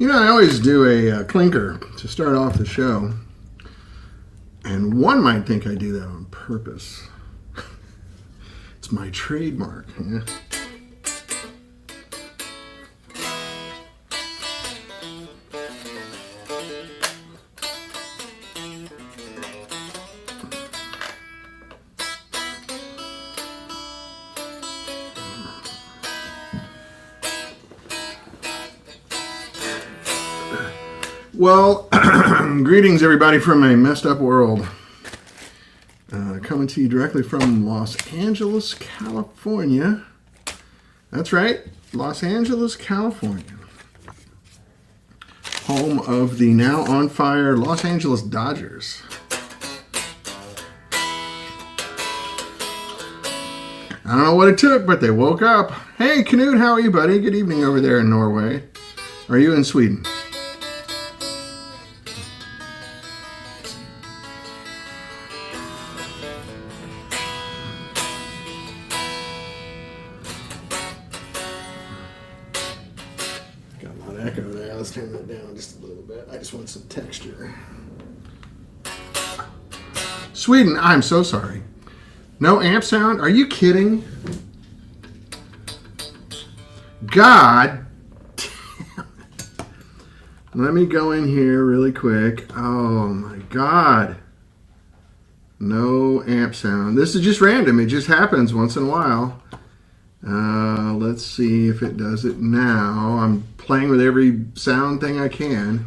You know, I always do a clinker to start off the show. And one might think I do that on purpose. It's my trademark. Yeah. Well, greetings everybody from a messed up world. Coming to you directly from Los Angeles, California. That's right, Los Angeles, California. Home of the now on fire Los Angeles Dodgers. I don't know what it took, but they woke up. Hey, Knut, how are you, buddy? Good evening over there in Norway. Are you in Sweden? Turn that down just a little bit. I just want some texture. Sweden, I'm so sorry. No amp sound? Are you kidding? God damn it. Let me go in here really quick. Oh my God. No amp sound. This is just random. It just happens once in a while. Let's see if it does it now. I'm playing with every sound thing I can.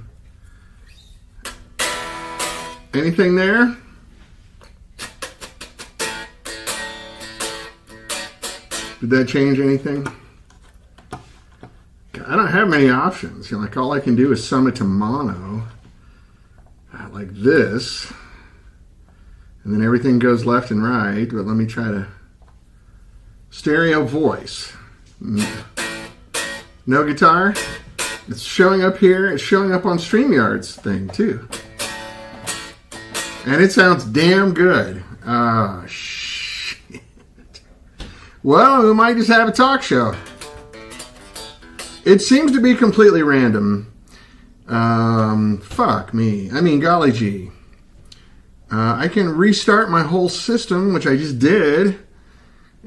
Anything there? Did that change anything? I don't have many options. You know, like all I can do is sum it to mono. Like this. And then everything goes left and right. But let me try to... Stereo voice. No guitar. It's showing up here. It's showing up on StreamYard's thing too. And it sounds damn good. Oh, shit. Well, we might just have a talk show. It seems to be completely random. Fuck me. I mean, golly gee. I can restart my whole system, which I just did.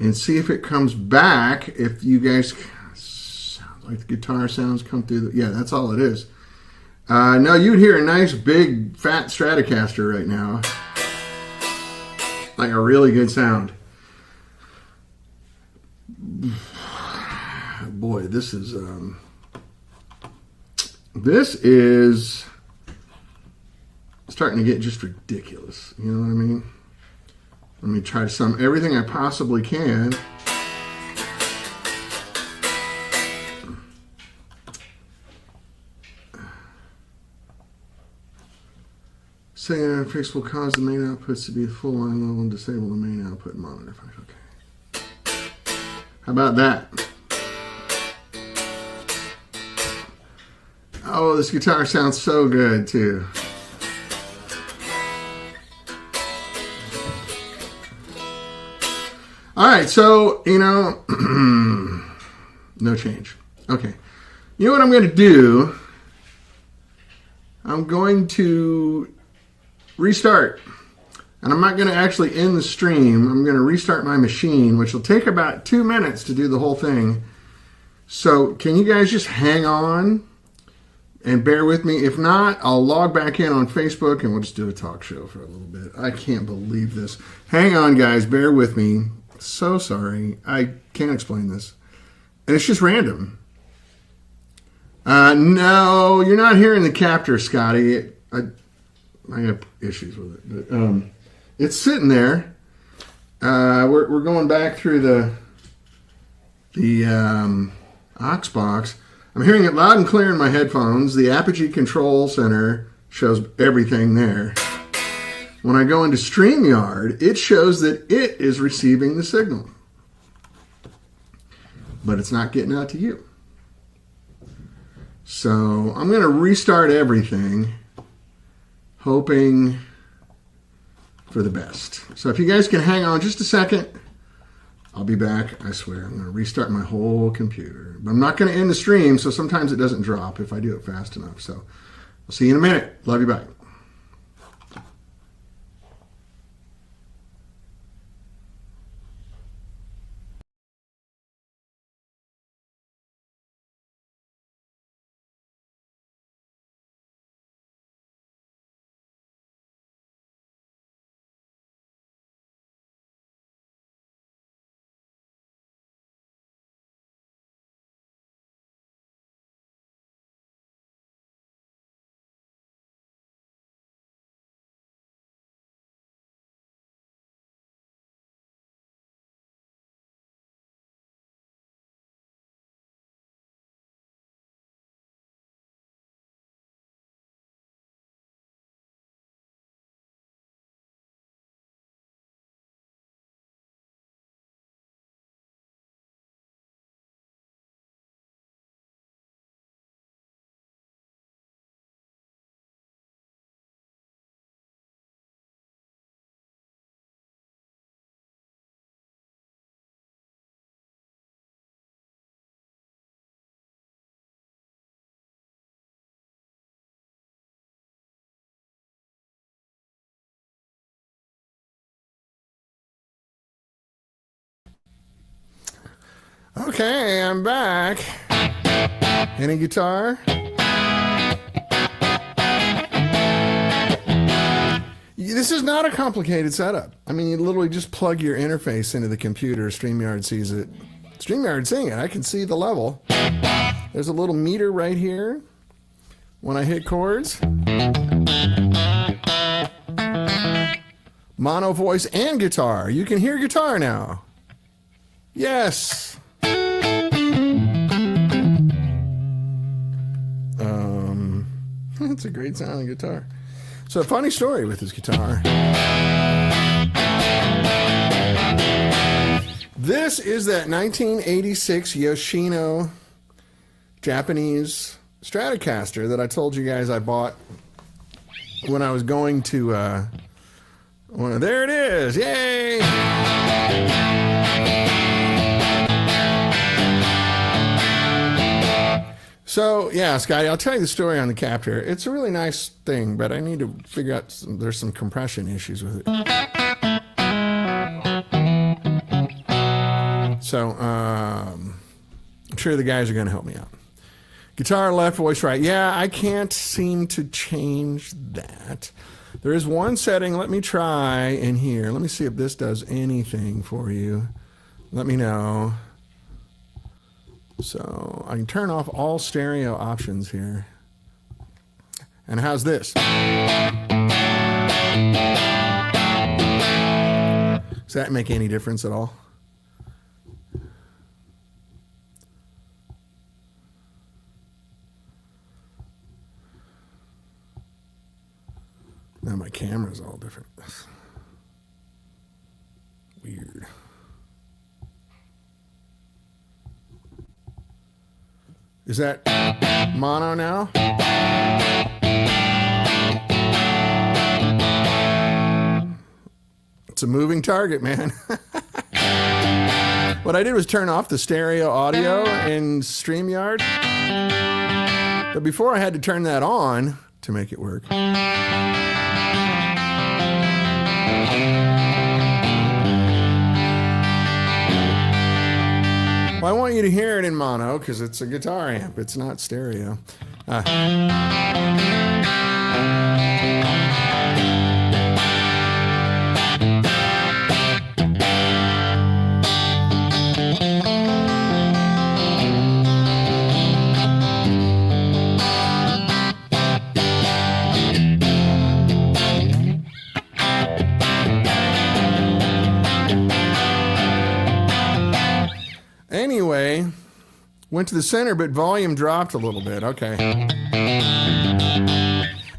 And see if it comes back. If you guys sound like the guitar sounds come through. Yeah, that's all it is. No, you'd hear a nice big fat Stratocaster right now. Like a really good sound. Boy, this is starting to get just ridiculous. You know what I mean? Let me try to sum everything I possibly can. Saying an fix will cause the main outputs to be full line level and disable the main output monitor function. Okay. How about that? Oh, this guitar sounds so good too. All right, so, you know, no change. Okay. You know what I'm going to do? I'm going to restart. And I'm not going to actually end the stream. I'm going to restart my machine, which will take about 2 minutes to do the whole thing. So can you guys just hang on and bear with me? If not, I'll log back in on Facebook and we'll just do a talk show for a little bit. I can't believe this. Hang on, guys. Bear with me. So sorry. I can't explain this. And it's just random. No, you're not hearing the capture, Scotty. I have issues with it. But it's sitting there. We're going back through the aux box. I'm hearing it loud and clear in my headphones. The Apogee Control Center shows everything there. When I go into StreamYard, it shows that it is receiving the signal. But it's not getting out to you. So I'm going to restart everything, hoping for the best. So if you guys can hang on just a second, I'll be back, I swear. I'm going to restart my whole computer. But I'm not going to end the stream, so sometimes it doesn't drop if I do it fast enough. So I'll see you in a minute. Love you, bye. Okay, I'm back. Any guitar? This is not a complicated setup. I mean, you literally just plug your interface into the computer. StreamYard sees it. StreamYard's seeing it. I can see the level. There's a little meter right here. When I hit chords, mono voice and guitar. You can hear guitar now. Yes. It's a great sounding guitar. So a funny story with this guitar. This is that 1986 Yoshino Japanese Stratocaster that I told you guys I bought when I was going to, there it is, yay! So, yeah, Scotty, I'll tell you the story on the Captor. It's a really nice thing, but I need to figure out there's some compression issues with it. So, I'm sure the guys are going to help me out. Guitar left, voice right. Yeah, I can't seem to change that. There is one setting. Let me try in here. Let me see if this does anything for you. Let me know. So I can turn off all stereo options here. And how's this? Does that make any difference at all? Now my camera's all different. Weird. Is that mono now? It's a moving target, man. What I did was turn off the stereo audio in StreamYard. But before I had to turn that on to make it work. Well, I want you to hear it in mono because it's a guitar amp. It's not stereo. Anyway, went to the center, but volume dropped a little bit. Okay.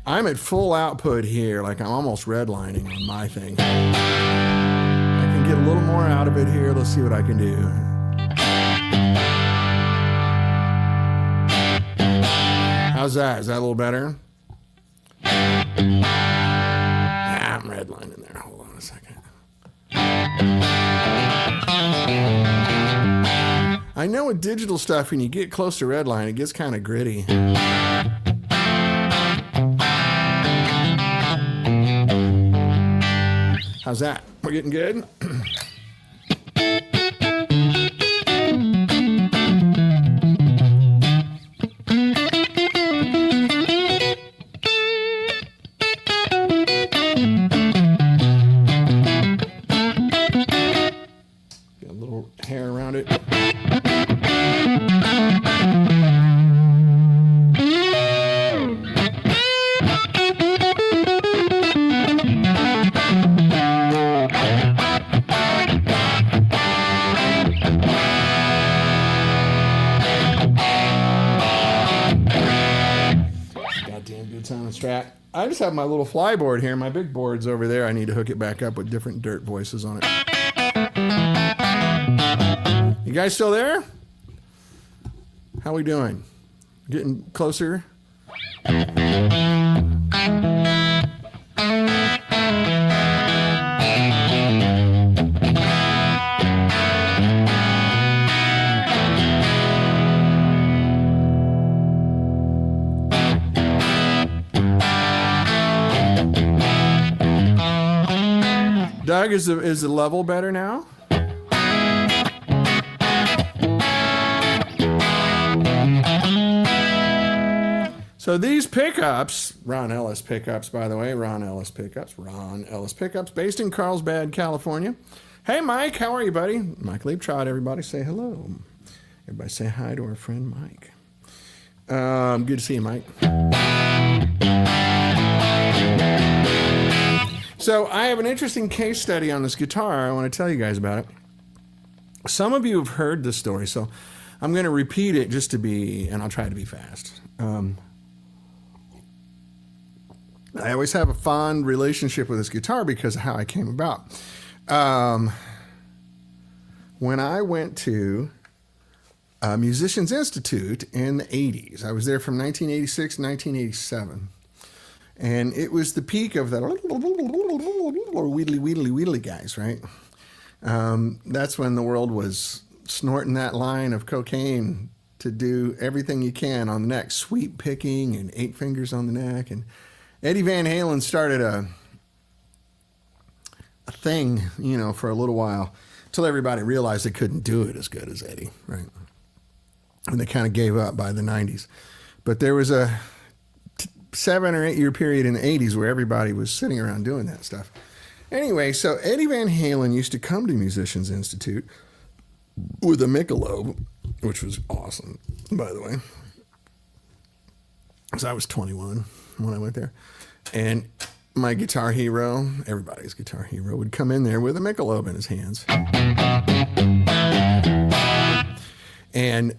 I'm at full output here, like I'm almost redlining on my thing. I can get a little more out of it here. Let's see what I can do. How's that? Is that a little better? I'm redlining there. Hold on a second. I know with digital stuff, when you get close to red line, it gets kind of gritty. How's that? We're getting good? Got a little hair around it. Strat. I just have my little fly board here. My big board's over there. I need to hook it back up with different dirt voices on it. You guys still there? How we doing? Getting closer? Doug, is the level better now? So these pickups, Ron Ellis pickups, by the way, Ron Ellis pickups, based in Carlsbad, California. Hey, Mike, how are you, buddy? Mike Leaptrot, everybody say hello. Everybody say hi to our friend Mike. Good to see you, Mike. So I have an interesting case study on this guitar. I want to tell you guys about it. Some of you have heard this story, so I'm going to repeat it just to be, and I'll try to be fast. I always have a fond relationship with this guitar because of how I came about. When I went to Musicians Institute in the 80s, I was there from 1986 to 1987. And it was the peak of the wheedly guys, right? That's when the world was snorting that line of cocaine to do everything you can on the neck, sweep picking and 8 fingers on the neck. And Eddie Van Halen started a thing, you know, for a little while until everybody realized they couldn't do it as good as Eddie, right? And they kind of gave up by the 90s. But there was a 7 or 8 year period in the 80s where everybody was sitting around doing that stuff. Anyway, so Eddie Van Halen used to come to Musicians Institute with a Michelob, which was awesome, by the way. So I was 21 when I went there. And my guitar hero, everybody's guitar hero, would come in there with a Michelob in his hands. And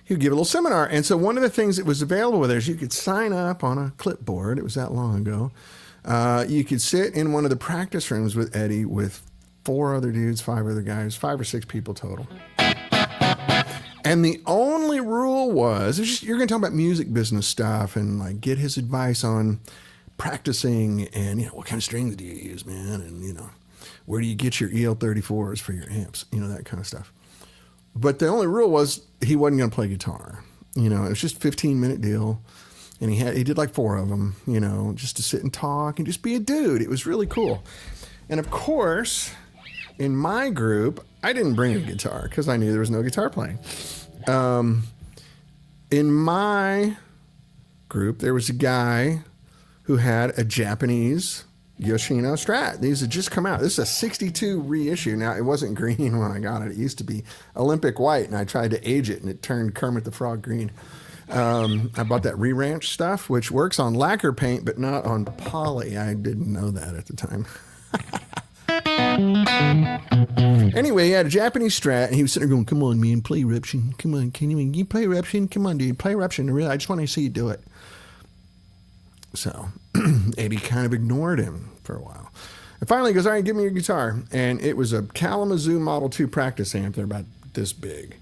he would give a little seminar. And so one of the things that was available there is you could sign up on a clipboard. It was that long ago. You could sit in one of the practice rooms with Eddie with 4 other dudes, 5 other guys, 5 or 6 people total. And the only rule was, you're going to talk about music business stuff and like get his advice on practicing and, you know, what kind of strings do you use, man? And, you know, where do you get your EL34s for your amps? You know, that kind of stuff. But the only rule was he wasn't going to play guitar. You know, it was just a 15-minute deal. And he did like 4 of them, you know, just to sit and talk and just be a dude. It was really cool. And of course, in my group, I didn't bring a guitar because I knew there was no guitar playing. In my group, there was a guy who had a Japanese Yoshino Strat. These had just come out. This is a 62 reissue. Now, it wasn't green when I got it. It used to be Olympic white, and I tried to age it, and it turned Kermit the Frog green. I bought that re-ranch stuff, which works on lacquer paint, but not on poly. I didn't know that at the time. Anyway, he had a Japanese Strat, and he was sitting there going, "Come on, man, play Eruption. Come on, can you play Eruption? Come on, dude, play Eruption. I just want to see you do it." So Eddie kind of ignored him for a while. And finally he goes, "All right, give me your guitar." And it was a Kalamazoo Model 2 practice amp. They're about this big.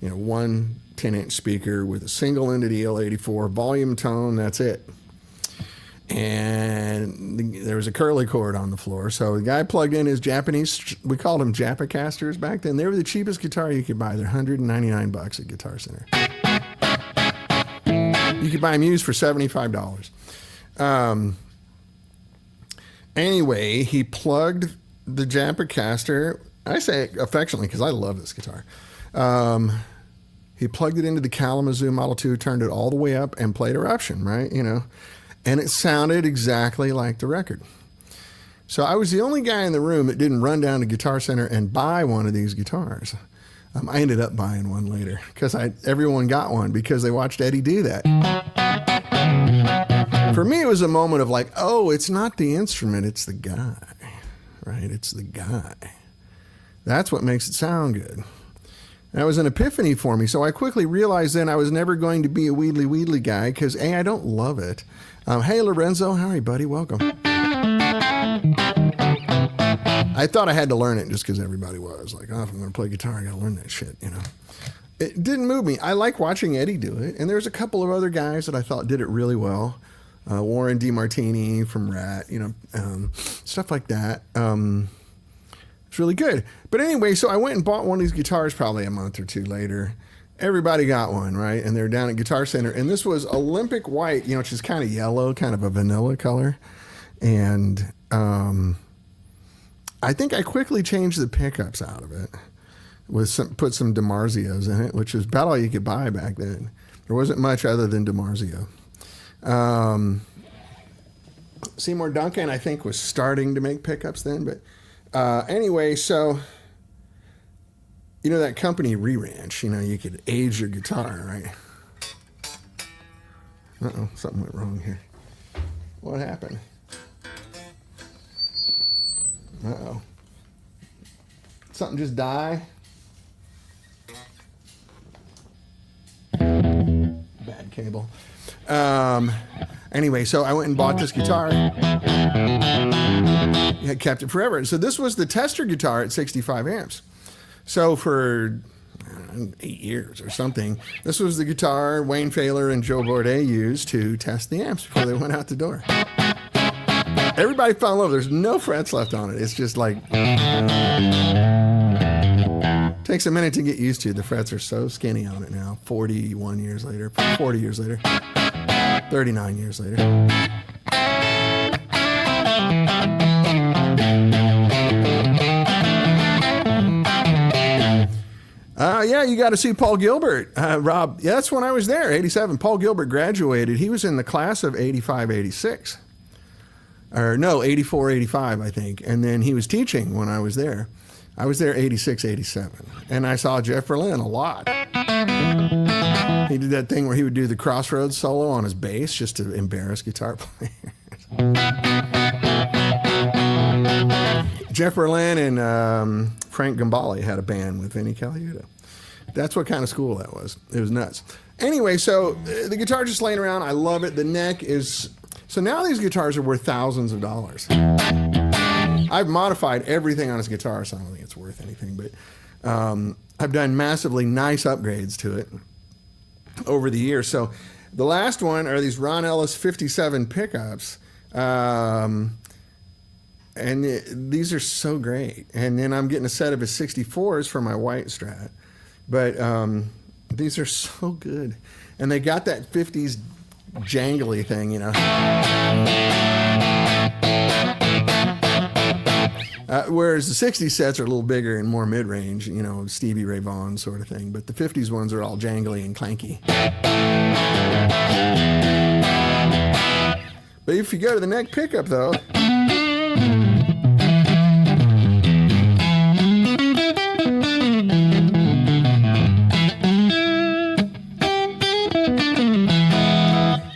You know, one 10-inch speaker with a single-ended EL84, volume tone, that's it. And there was a curly cord on the floor. So the guy plugged in his Japanese, we called them Japacasters back then. They were the cheapest guitar you could buy. They're $199 at Guitar Center. You could buy them used for $75. Anyway, he plugged the Japacaster. I say it affectionately because I love this guitar. He plugged it into the Kalamazoo Model 2, turned it all the way up, and played Eruption, right? You know, and it sounded exactly like the record. So I was the only guy in the room that didn't run down to Guitar Center and buy one of these guitars. I ended up buying one later because everyone got one because they watched Eddie do that. For me, it was a moment of like, oh, it's not the instrument, it's the guy, right? It's the guy. That's what makes it sound good. That was an epiphany for me. So I quickly realized then I was never going to be a Wheedly Wheedly guy because A, I don't love it. Hey, Lorenzo. How are you, buddy? Welcome. I thought I had to learn it just because everybody was. Like, oh, if I'm going to play guitar, I got to learn that shit, you know. It didn't move me. I like watching Eddie do it. And there's a couple of other guys that I thought did it really well. Warren DeMartini from Rat, you know, stuff like that. It's really good. But anyway, so I went and bought one of these guitars probably a month or two later. Everybody got one, right? And they're down at Guitar Center. And this was Olympic white, you know, which is kind of yellow, kind of a vanilla color. And I think I quickly changed the pickups out of it. Put some DiMarzios in it, which was about all you could buy back then. There wasn't much other than DiMarzio. Seymour Duncan, I think, was starting to make pickups then, but anyway, so, you know, that company Re-Ranch, you know, you could age your guitar, right? Uh-oh, something went wrong here. What happened? Uh-oh. Something just die? Bad cable. Anyway, so I went and bought this guitar. I kept it forever. So this was the tester guitar at 65 amps. So for 8 years or something, this was the guitar Wayne Failer and Joe Bourdet used to test the amps before they went out the door. Everybody fell in love. There's no frets left on it. It's just like... Takes a minute to get used to. The frets are so skinny on it now. 41 years later. 40 years later. 39 years later. Yeah, you got to see Paul Gilbert. Rob, yeah, that's when I was there, 87. Paul Gilbert graduated. He was in the class of 85, 86. Or no, 84, 85, I think. And then he was teaching when I was there. I was there 86, 87. And I saw Jeff Berlin a lot. He did that thing where he would do the Crossroads solo on his bass just to embarrass guitar players. Jeff Berlin and Frank Gambale had a band with Vinnie Colaiuta. That's what kind of school that was. It was nuts. Anyway, so the guitar just laying around. I love it. The neck is... So now these guitars are worth thousands of dollars. I've modified everything on this guitar, so I don't think it's worth anything. But I've done massively nice upgrades to it over the years. So the last one are these Ron Ellis 57 pickups. And these are so great. And then I'm getting a set of his 64s for my white Strat. But these are so good. And they got that 50s jangly thing, you know. Whereas the 60s sets are a little bigger and more mid-range, you know, Stevie Ray Vaughan sort of thing. But the 50s ones are all jangly and clanky. But if you go to the neck pickup, though...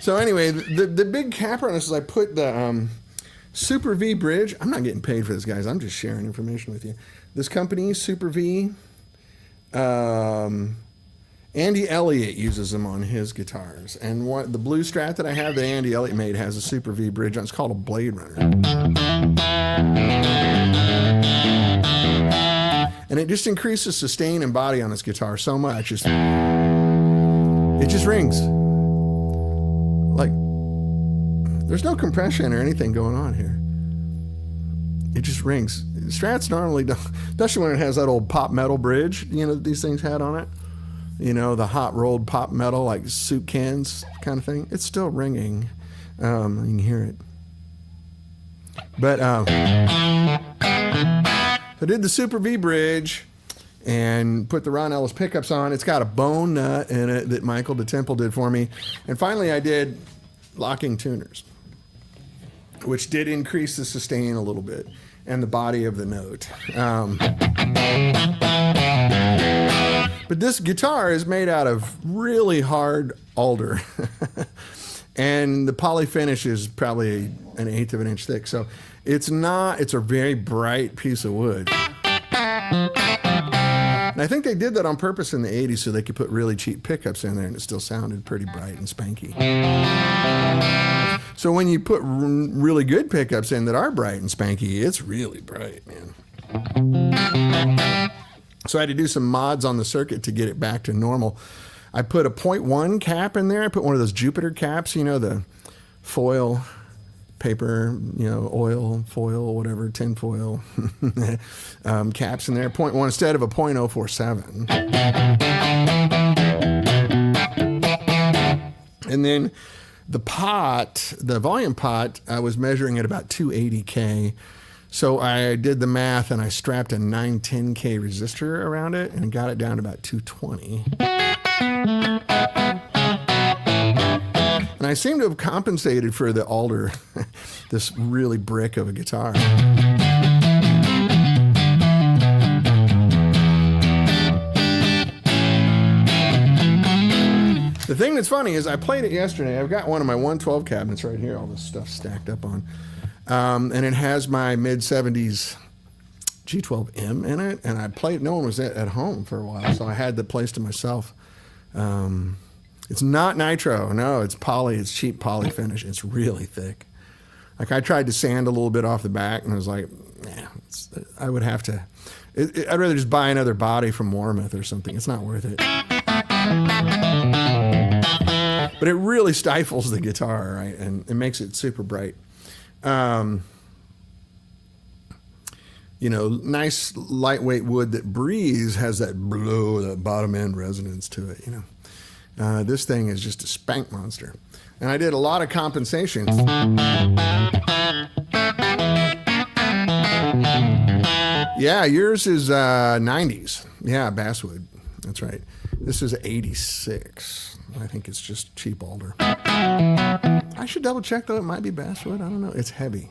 So anyway, the big capper on this is I put the Super V bridge. I'm not getting paid for this, guys. I'm just sharing information with you. This company, Super V, Andy Elliott uses them on his guitars. And the blue Strat that I have that Andy Elliott made has a Super V bridge on. It's called a Blade Runner. And it just increases sustain and body on this guitar so much. It just rings. Like, there's no compression or anything going on here. it just rings. Strats normally don't, especially when it has that old pop metal bridge, that these things had on it. The hot rolled pop metal, like soup cans kind of thing. It's still ringing. You can hear it. But I did the Super V bridge and put the Ron Ellis pickups on. It's got a bone nut in it that Michael DeTemple did for me. And finally I did locking tuners, which did increase the sustain a little bit and the body of the note. But this guitar is made out of really hard alder. And the poly finish is probably an 1/8 of an inch thick. So it's a very bright piece of wood. And I think they did that on purpose in the 80s so they could put really cheap pickups in there and it still sounded pretty bright and spanky. So when you put really good pickups in that are bright and spanky, it's really bright, man. So I had to do some mods on the circuit to get it back to normal. I put a 0.1 cap in there. I put one of those Jupiter caps, the foil paper, oil, foil, whatever, tin foil caps in there. 0.1 instead of a 0.047. And then the volume pot, I was measuring at about 280K. So I did the math and I strapped a 910K resistor around it and got it down to about 220. And I seem to have compensated for the alder, this really brick of a guitar. The thing that's funny is I played it yesterday. I've got one of my 112 cabinets right here, all this stuff stacked up on. And it has my mid-70s G12M in it, and I played, no one was at home for a while, so I had the place to myself. It's not nitro, no, it's poly, it's cheap poly finish. It's really thick. Like I tried to sand a little bit off the back, and I was like, nah, I would have to, I'd rather just buy another body from Warmouth or something. It's not worth it. But it really stifles the guitar, right, and it makes it super bright. Nice lightweight wood that breathes has that blow, that bottom end resonance to it, This thing is just a spank monster. And I did a lot of compensation. Yeah, yours is 90s. Yeah, basswood. That's right. This is 86. I think it's just cheap alder. I should double check though. It might be basswood. I don't know. It's heavy.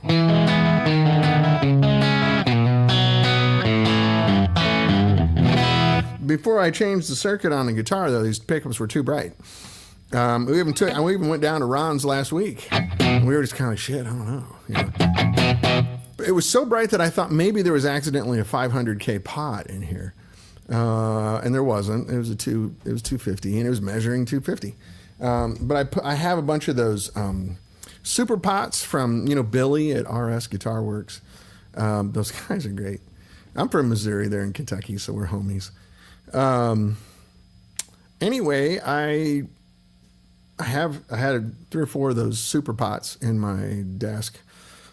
Before I changed the circuit on the guitar though, these pickups were too bright. We even went down to Ron's last week. And we were just kind of shit. I don't know. But it was so bright that I thought maybe there was accidentally a 500K pot in here. And there wasn't. It was 250, and it was measuring 250. But I have a bunch of those super pots from Billy at RS Guitar Works. Those guys are great. I'm from Missouri. They're in Kentucky, so we're homies. Anyway, I had 3 or 4 of those super pots in my desk.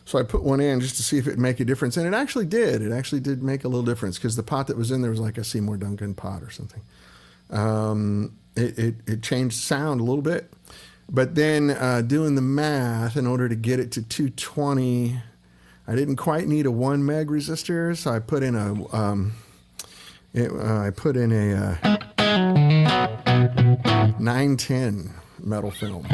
So I put one in just to see if it'd make a difference. And it actually did. It actually did make a little difference because the pot that was in there was like a Seymour Duncan pot or something. It changed sound a little bit. But then doing the math in order to get it to 220, I didn't quite need a 1 meg resistor. So I put in a 910 metal film.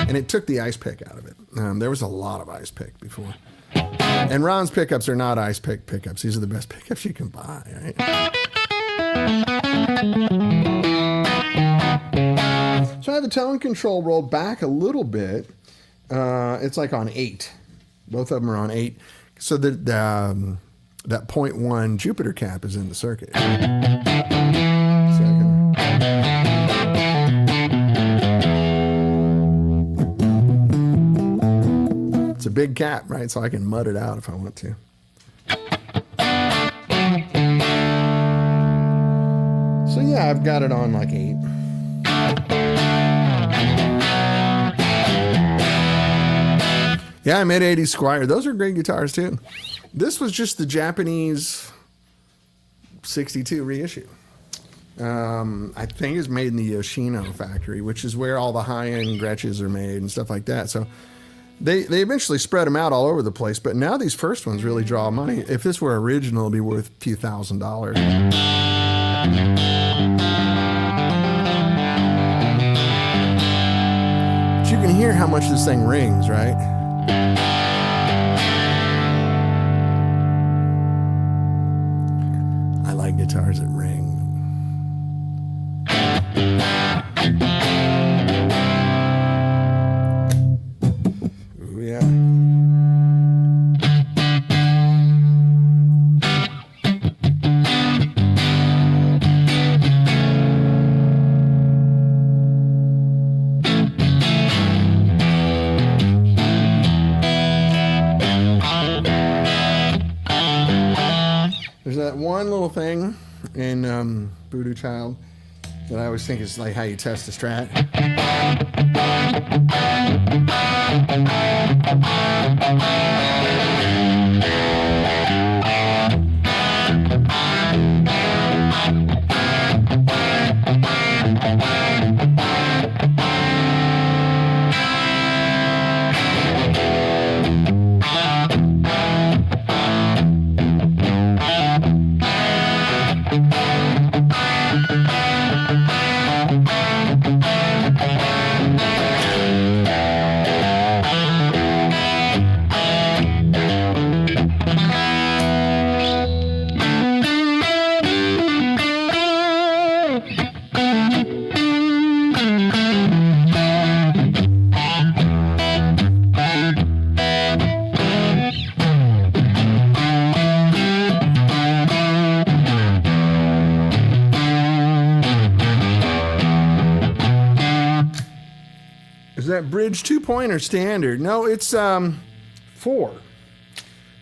And it took the ice pick out of it. There was a lot of ice pick before. And Ron's pickups are not ice pick pickups. These are the best pickups you can buy, right? So I have the tone control rolled back a little bit. It's like on 8. Both of them are on 8. So that 0.1 Jupiter cap is in the circuit. It's a big cap, right? So I can mud it out if I want to. So yeah, I've got it on like 8. Yeah, mid-80s Squire. Those are great guitars too. This was just the Japanese 62 reissue. I think it's made in the Yoshino factory, which is where all the high-end Gretches are made and stuff like that. So they eventually spread them out all over the place, but now these first ones really draw money. If this were original, it'd be worth a few $1,000s. But you can hear how much this thing rings, right? I like guitars that ring. Ooh, yeah. There's that one little thing in Voodoo Child that I always think is like how you test a Strat. Is that bridge 2-point or standard? No, it's 4.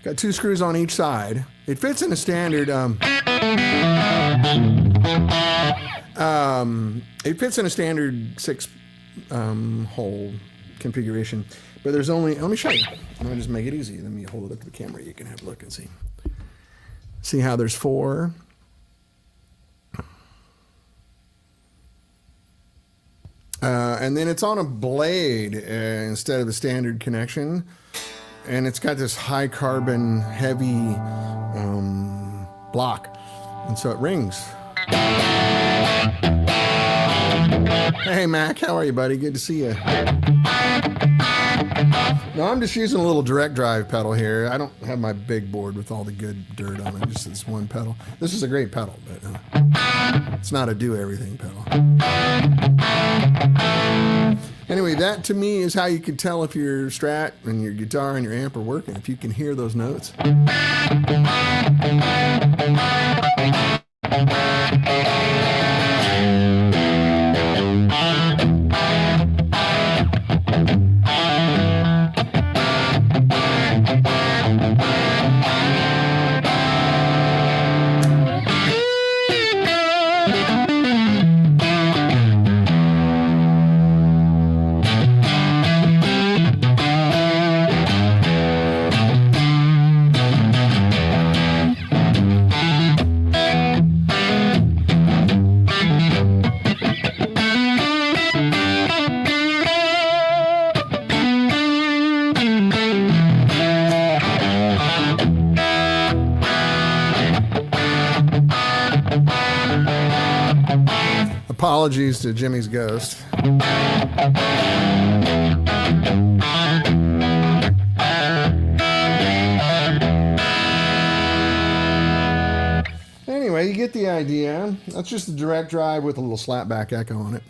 Got 2 screws on each side. It fits in a standard. It fits in a standard 6 hole configuration, but there's only. Let me show you. Let me just make it easy. Let me hold it up to the camera. You can have a look and see. See how there's 4. And then it's on a blade instead of a standard connection. And it's got this high carbon, heavy block. And so it rings. Hey, Mac, how are you, buddy? Good to see you. No, I'm just using a little direct drive pedal here. I don't have my big board with all the good dirt on it, just this one pedal. This is a great pedal, but it's not a do-everything pedal. Anyway, that to me is how you can tell if your Strat and your guitar and your amp are working, if you can hear those notes. Apologies to Jimmy's ghost. Anyway, you get the idea. That's just a direct drive with a little slapback echo on it.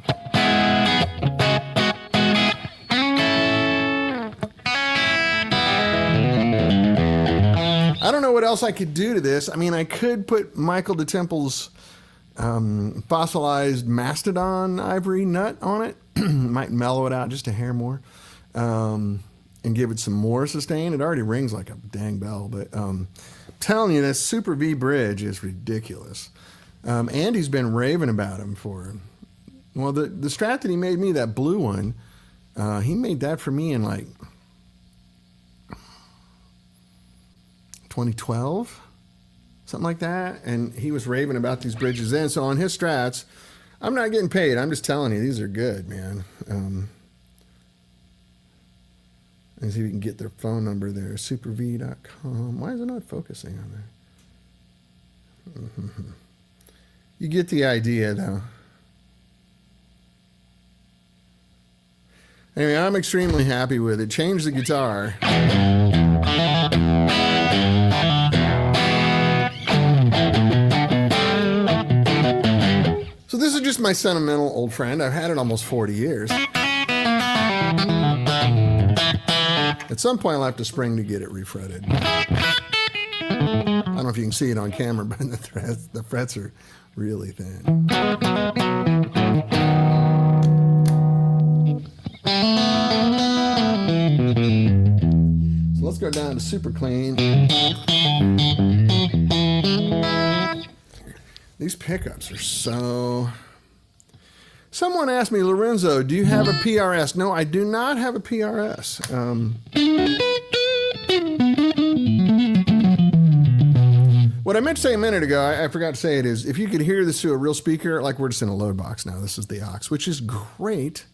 I don't know what else I could do to this. I mean, I could put Michael DeTemple's fossilized mastodon ivory nut on it. Might mellow it out just a hair more, and give it some more sustain. It already rings like a dang bell, but telling you, this Super V bridge is ridiculous. Andy's been raving about him for, well, the Strat that he made me, that blue one, he made that for me in like 2012, something like that. And he was raving about these bridges then. So on his Strats, I'm not getting paid. I'm just telling you, these are good, man. Let's see if we can get their phone number there. superv.com. Why is it not focusing on there? Mm-hmm. You get the idea, though. Anyway, I'm extremely happy with it. Change the guitar. So this is just my sentimental old friend. I've had it almost 40 years. At some point, I'll have to spring to get it refretted. I don't know if you can see it on camera, but the frets are really thin. So let's go down to super clean. These pickups are so... Someone asked me, Lorenzo, do you have a PRS? No, I do not have a PRS. What I meant to say a minute ago, I forgot to say it, is if you could hear this through a real speaker, like we're just in a load box now. This is the aux, which is great.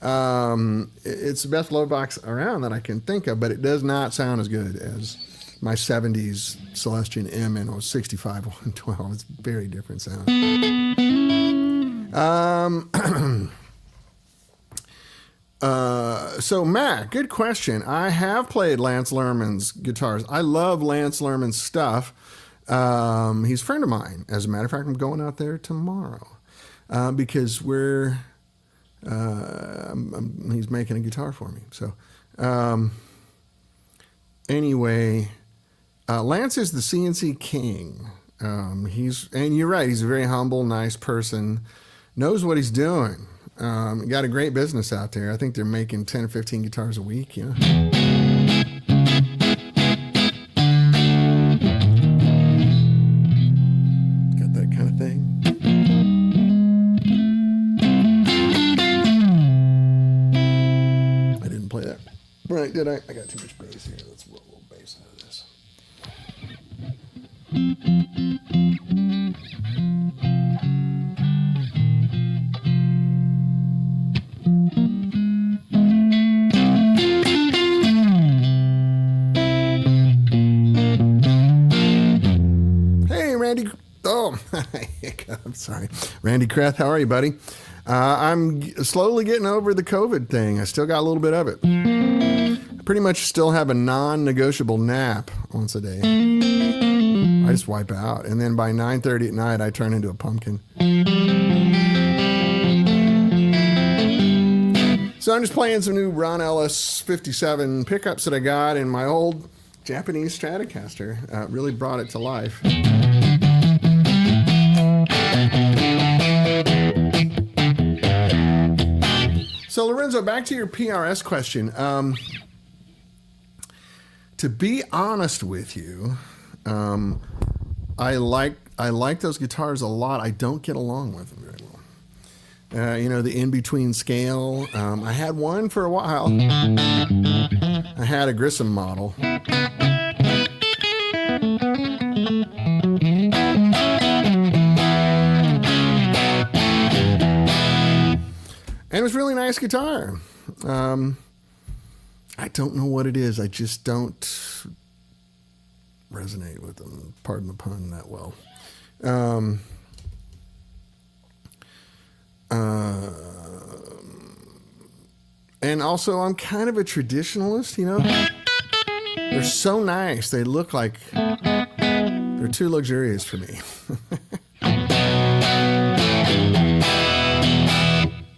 It's the best load box around that I can think of, but it does not sound as good as my 70s Celestion M and 65 112. It's a very different sound. So Matt, good question. I have played Lance Lerman's guitars. I love Lance Lerman's stuff. He's a friend of mine. As a matter of fact, I'm going out there tomorrow, because he's making a guitar for me. So, anyway, Lance is the CNC king. And you're right. He's a very humble, nice person. Knows what he's doing. Got a great business out there. I think they're making 10 or 15 guitars a week, you know. Got that kind of thing. I didn't play that right, did I? I got too much bass here. Let's roll a little bass out of this. I'm sorry. Randy Kreth, how are you, buddy? I'm slowly getting over the COVID thing. I still got a little bit of it. I pretty much still have a non-negotiable nap once a day. I just wipe out. And then by 9:30 at night, I turn into a pumpkin. So I'm just playing some new Ron Ellis 57 pickups that I got in my old Japanese Stratocaster. Really brought it to life. So Lorenzo, back to your PRS question. To be honest with you, I like those guitars a lot. I don't get along with them very well. You know, the in-between scale. I had one for a while. I had a Grissom model. And it was a really nice guitar. I don't know what it is. I just don't resonate with them, pardon the pun, that well. And also, I'm kind of a traditionalist, you know? They're so nice. They look like they're too luxurious for me.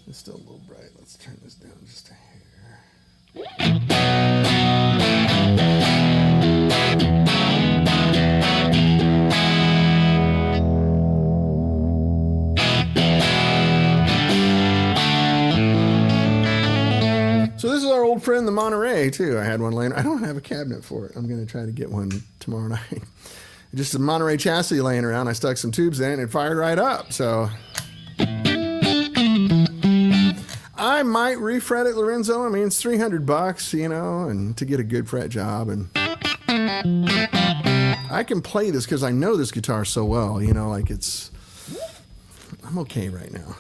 It's still a little bright. Let's turn this down just a hair. So this is our old friend, the Monterey, too. I had one laying. I don't have a cabinet for it. I'm going to try to get one tomorrow night. Just a Monterey chassis laying around. I stuck some tubes in it and it fired right up. So I might refret it, Lorenzo. I mean, it's $300, you know, and to get a good fret job. And I can play this because I know this guitar so well, you know, like I'm okay right now.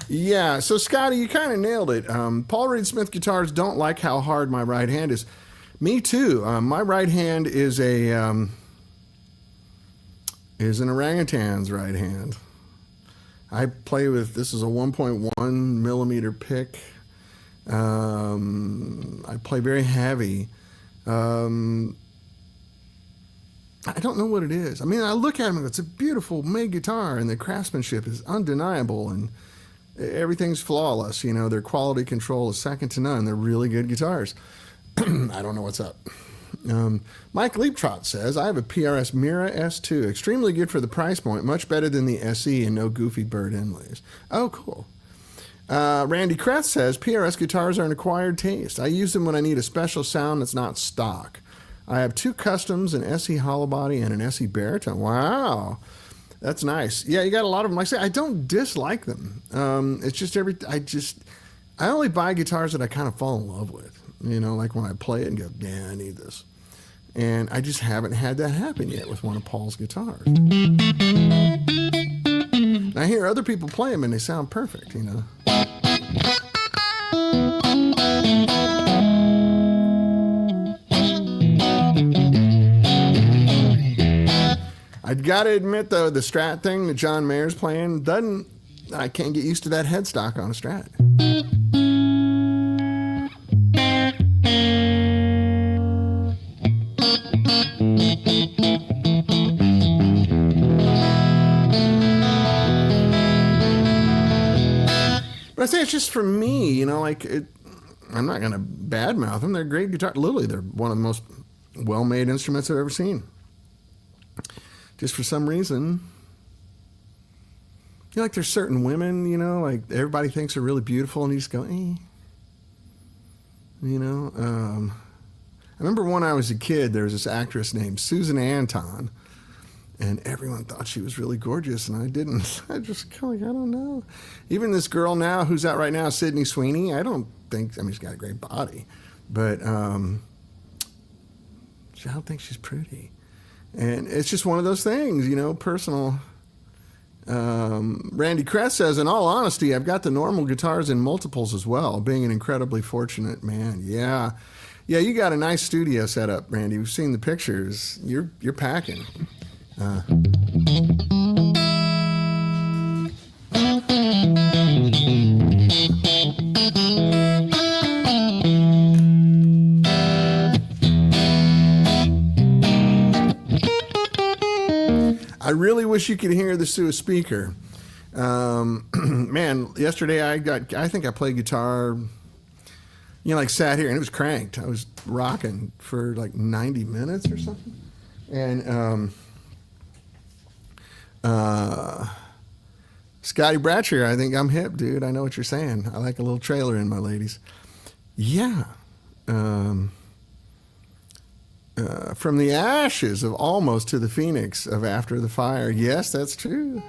Yeah, so Scotty, you kind of nailed it. Paul Reed Smith guitars don't like how hard my right hand is. Me too. My right hand is an orangutan's right hand. I play with, this is a 1.1 millimeter pick. I play very heavy. I don't know what it is. I mean, I look at them and it's a beautiful made guitar, and the craftsmanship is undeniable, and everything's flawless. You know, their quality control is second to none. They're really good guitars. I don't know what's up. Mike Leaptrot says, I have a PRS Mira S2. Extremely good for the price point. Much better than the SE and no goofy bird inlays. Oh, cool. Randy Kreth says, PRS guitars are an acquired taste. I use them when I need a special sound that's not stock. I have 2 customs, an SE hollow body and an SE baritone. Wow. That's nice. Yeah, you got a lot of them. Like I say, I don't dislike them. It's just I only buy guitars that I kind of fall in love with. You know, like when I play it and go, yeah, I need this. And I just haven't had that happen yet with one of Paul's guitars. I hear other people play them and they sound perfect, you know. I've got to admit, though, the Strat thing that John Mayer's playing, I can't get used to that headstock on a Strat. But I say it's just for me, you know, like I'm not going to badmouth them. They're great guitar. Literally, they're one of the most well-made instruments I've ever seen. Just for some reason, you know, like there's certain women, you know, like everybody thinks are really beautiful, and you just go, eh. You know, I remember when I was a kid, there was this actress named Susan Anton, and everyone thought she was really gorgeous, and I didn't. I just kind of like, I don't know. Even this girl now who's out right now, Sydney Sweeney, I mean, she's got a great body, but I don't think she's pretty. And it's just one of those things, you know, personal. Randy Kress says, in all honesty, I've got the normal guitars in multiples as well, being an incredibly fortunate man. Yeah, you got a nice studio set up, Randy. We've seen the pictures. You're packing. I really wish you could hear this through a speaker. Man, yesterday I think I played guitar, you know, like sat here and it was cranked. I was rocking for like 90 minutes or something. And Scotty Bratcher, I think I'm hip, dude. I know what you're saying. I like a little trailer in my ladies. Yeah. From the ashes of almost to the phoenix of after the fire. Yes, that's true.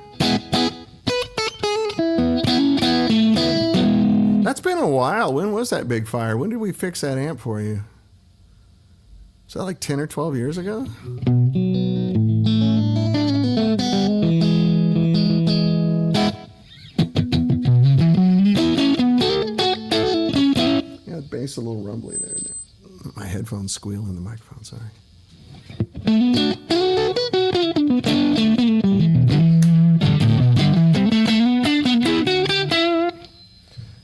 That's been a while. When was that big fire? When did we fix that amp for you? Was that like 10 or 12 years ago? Yeah, the bass a little rumbly there. My headphones squeal in the microphone, sorry.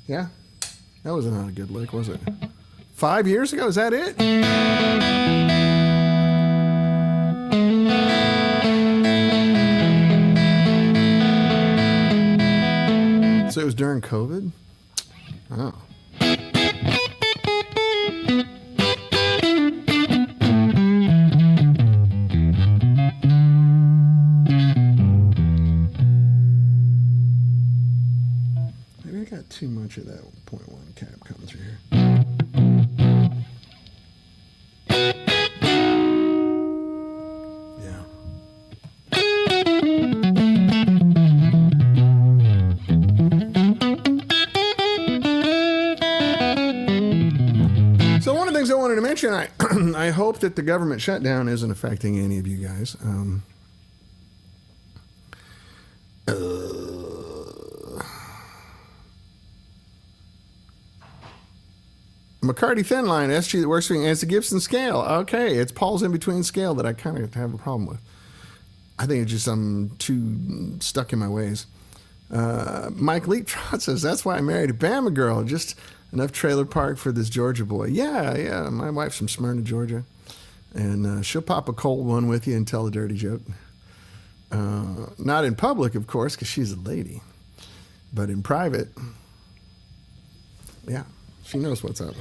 Yeah, that was not a good lick, was it? 5 years ago, is that it? So it was during COVID? Oh. Too much of that 0.1 cap coming through here. Yeah. question, I hope that the government shutdown isn't affecting any of you guys. McCarty Thin Line, SG that works for me, and it's a Gibson scale. Okay, it's Paul's in between scale that I kind of have a problem with. I think it's just I'm too stuck in my ways. Mike Leaptrot says, that's why I married a Bama girl. Just enough trailer park for this Georgia boy. Yeah. My wife's from Smyrna, Georgia. And she'll pop a cold one with you and tell a dirty joke. Not in public, of course, because she's a lady. But in private, yeah, she knows what's up.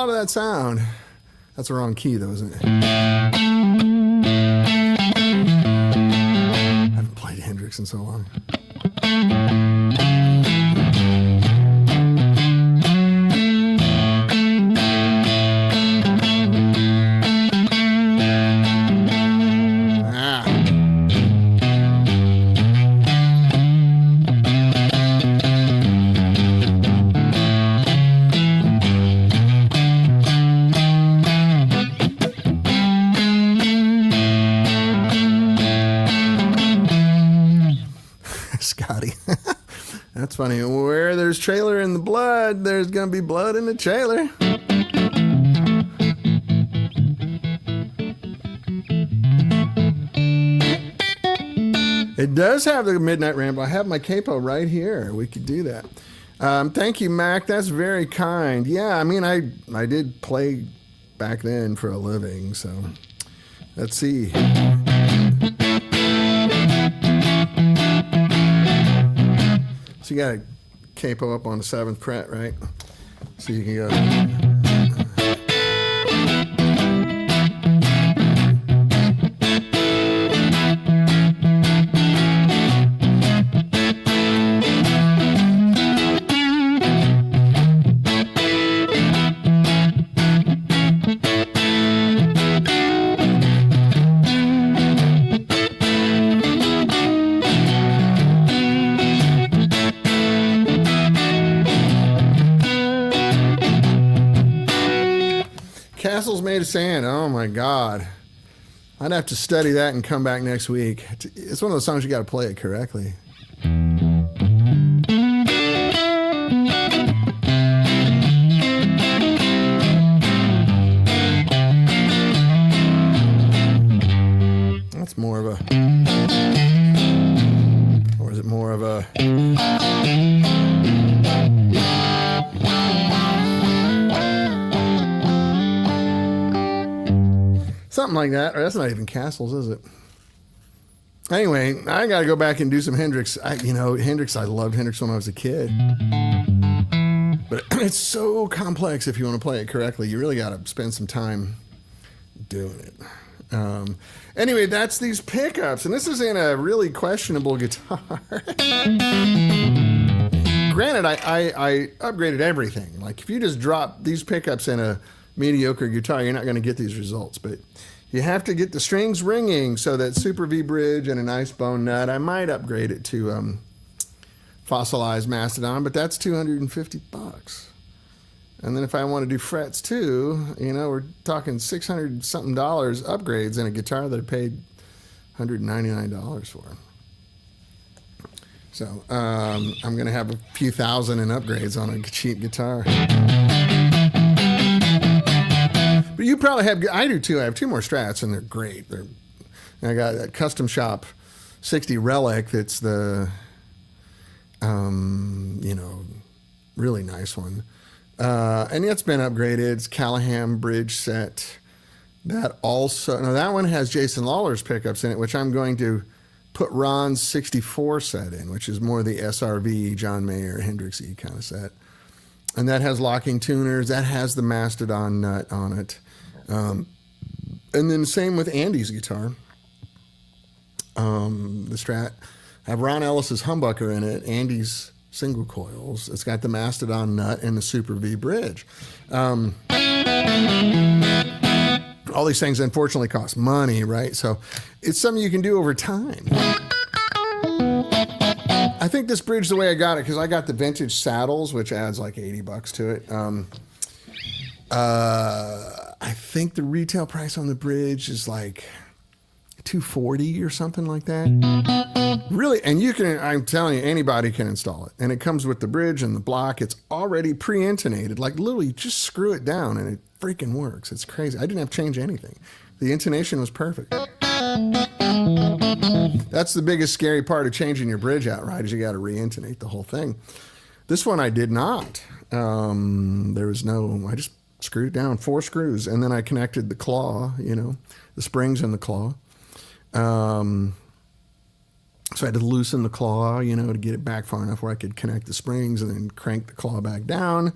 That sound. That's the wrong key, though, isn't it? I haven't played Hendrix in so long. That's funny. Where there's trailer in the blood, there's going to be blood in the trailer. It does have the Midnight Ramble. I have my capo right here. We could do that. Thank you, Mac. That's very kind. Yeah, I mean, I did play back then for a living, so let's see. So you got a capo up on the 7th fret, right? So you can go. Castles Made of Sand. Oh my God. I'd have to study that and come back next week. It's one of those songs you got to play it correctly. That's more of a... Or is it more of a... Something like that. Or that's not even Castles, is it? Anyway, I got to go back and do some Hendrix. Hendrix, I loved Hendrix when I was a kid. But it's so complex if you want to play it correctly. You really got to spend some time doing it. Anyway, that's these pickups. And this is in a really questionable guitar. Granted, I upgraded everything. Like, if you just drop these pickups in a mediocre guitar, you're not going to get these results. But you have to get the strings ringing, so that Super V bridge and a nice bone nut. I might upgrade it to fossilized Mastodon, but that's $250. And then if I want to do frets too, we're talking $600 something upgrades in a guitar that I paid $199 for. So I'm going to have a few thousand in upgrades on a cheap guitar. But you probably have, I do too. I have 2 more Strats, and they're great. I got that Custom Shop 60 Relic that's the, really nice one. And it's been upgraded. It's Callahan bridge set. That one has Jason Lawler's pickups in it, which I'm going to put Ron's 64 set in, which is more the SRV, John Mayer, Hendrix-y kind of set. And that has locking tuners. That has the Mastodon nut on it. And then same with Andy's guitar. The Strat. I have Ron Ellis's humbucker in it. Andy's single coils. It's got the Mastodon nut and the Super V bridge. All all these things unfortunately cost money, right? So it's something you can do over time. I think this bridge, the way I got it, because I got the vintage saddles, which adds like $80 to it. I think the retail price on the bridge is like $240 or something like that. Really, and you can, I'm telling you, anybody can install it. And it comes with the bridge and the block. It's already pre-intonated. Like literally just screw it down and it freaking works. It's crazy. I didn't have to change anything. The intonation was perfect. That's the biggest scary part of changing your bridge out, right? Is you got to re-intonate the whole thing. This one I did not. There was no, I just screwed it down, 4 screws, and then I connected the claw, you know, the springs in the claw. So I had to loosen the claw, you know, to get it back far enough where I could connect the springs and then crank the claw back down.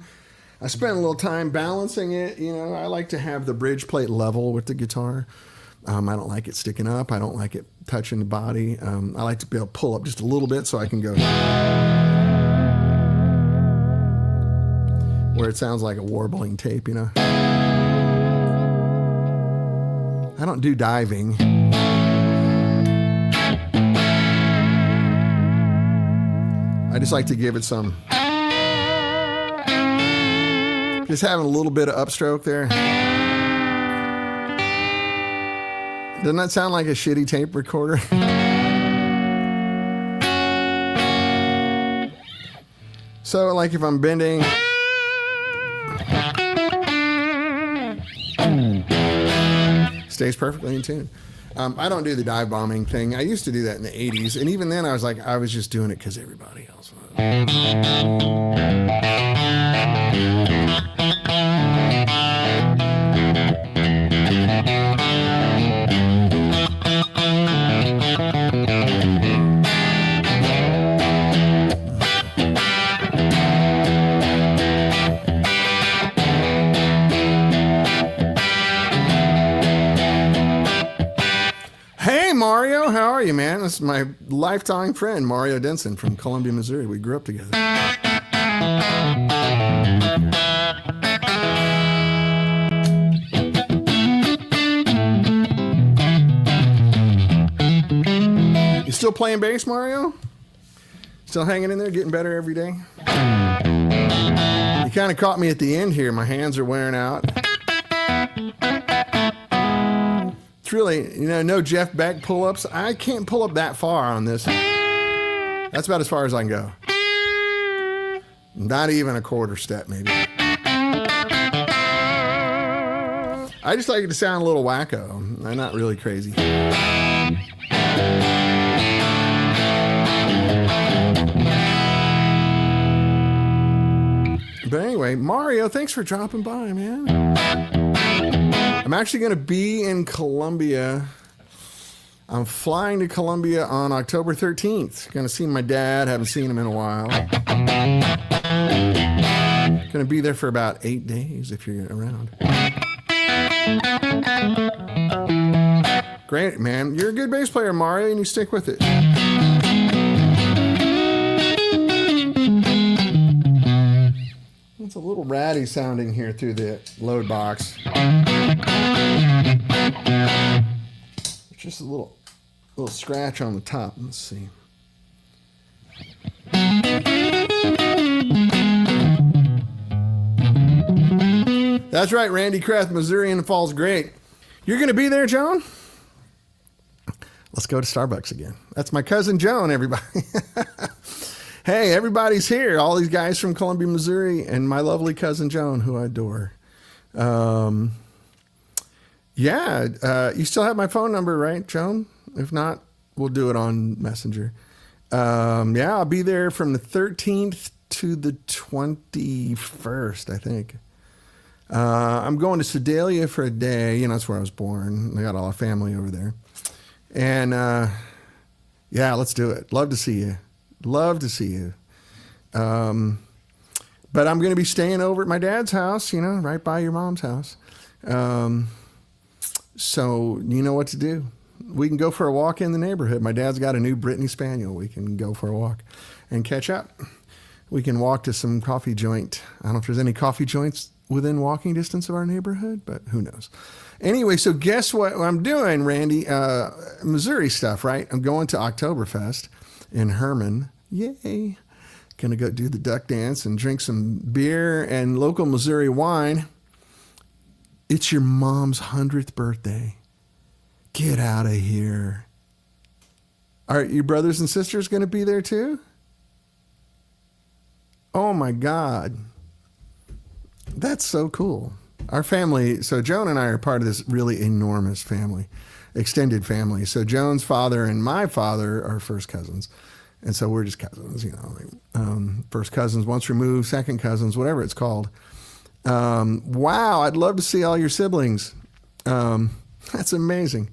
I spent a little time balancing it. You know, I like to have the bridge plate level with the guitar. I don't like it sticking up. I don't like it touching the body. I like to be able to pull up just a little bit so I can go where it sounds like a warbling tape, you know. I don't do diving. I just like to give it some, just having a little bit of upstroke there. Doesn't that sound like a shitty tape recorder? So like if I'm bending, stays perfectly in tune. I don't do the dive bombing thing. I used to do that in the 80s. And even then I was like, I was just doing it because everybody else was. Mario, how are you, man? This is my lifetime friend, Mario Denson from Columbia, Missouri. We grew up together. You still playing bass, Mario? Still hanging in there, getting better every day? You kind of caught me at the end here. My hands are wearing out. Really, you know, no Jeff Beck pull-ups. I can't pull up that far on this. That's about as far as I can go. Not even a quarter step, maybe. I just like it to sound a little wacko. I'm not really crazy. But anyway, Mario, thanks for dropping by, man. I'm actually going to be in Columbia. I'm flying to Columbia on October 13th. Going to see my dad. Haven't seen him in a while. Going to be there for about 8 days if you're around. Great, man. You're a good bass player, Mario, and you stick with it. It's a little ratty sounding here through the load box. Just a little scratch on the top. Let's see. That's right, Randy Kraft, Missouri in the Falls. Great. You're going to be there, Joan? Let's go to Starbucks again. That's my cousin Joan, everybody. Hey, everybody's here. All these guys from Columbia, Missouri, and my lovely cousin Joan, who I adore. You still have my phone number, right, Joan? If not, we'll do it on Messenger. I'll be there from the 13th to the 21st, I think. I'm going to Sedalia for a day. You know, that's where I was born. I got all our family over there. And, let's do it. Love to see you. Love to see you. But I'm going to be staying over at my dad's house, you know, right by your mom's house. So you know what to do. We can go for a walk in the neighborhood. My dad's got a new Brittany Spaniel. We can go for a walk and catch up. We can walk to some coffee joint. I don't know if there's any coffee joints within walking distance of our neighborhood, but who knows? Anyway, so guess what I'm doing, Randy? Missouri stuff, right? I'm going to Oktoberfest in Herman. Yay. Gonna go do the duck dance and drink some beer and local Missouri wine. It's your mom's 100th birthday. Get out of here. Are your brothers and sisters going to be there too? Oh my God. That's so cool. Our family, so Joan and I are part of this really enormous family, extended family. So Joan's father and my father are first cousins. And so we're just cousins, first cousins, once removed, second cousins, whatever it's called. Wow, I'd love to see all your siblings. That's amazing.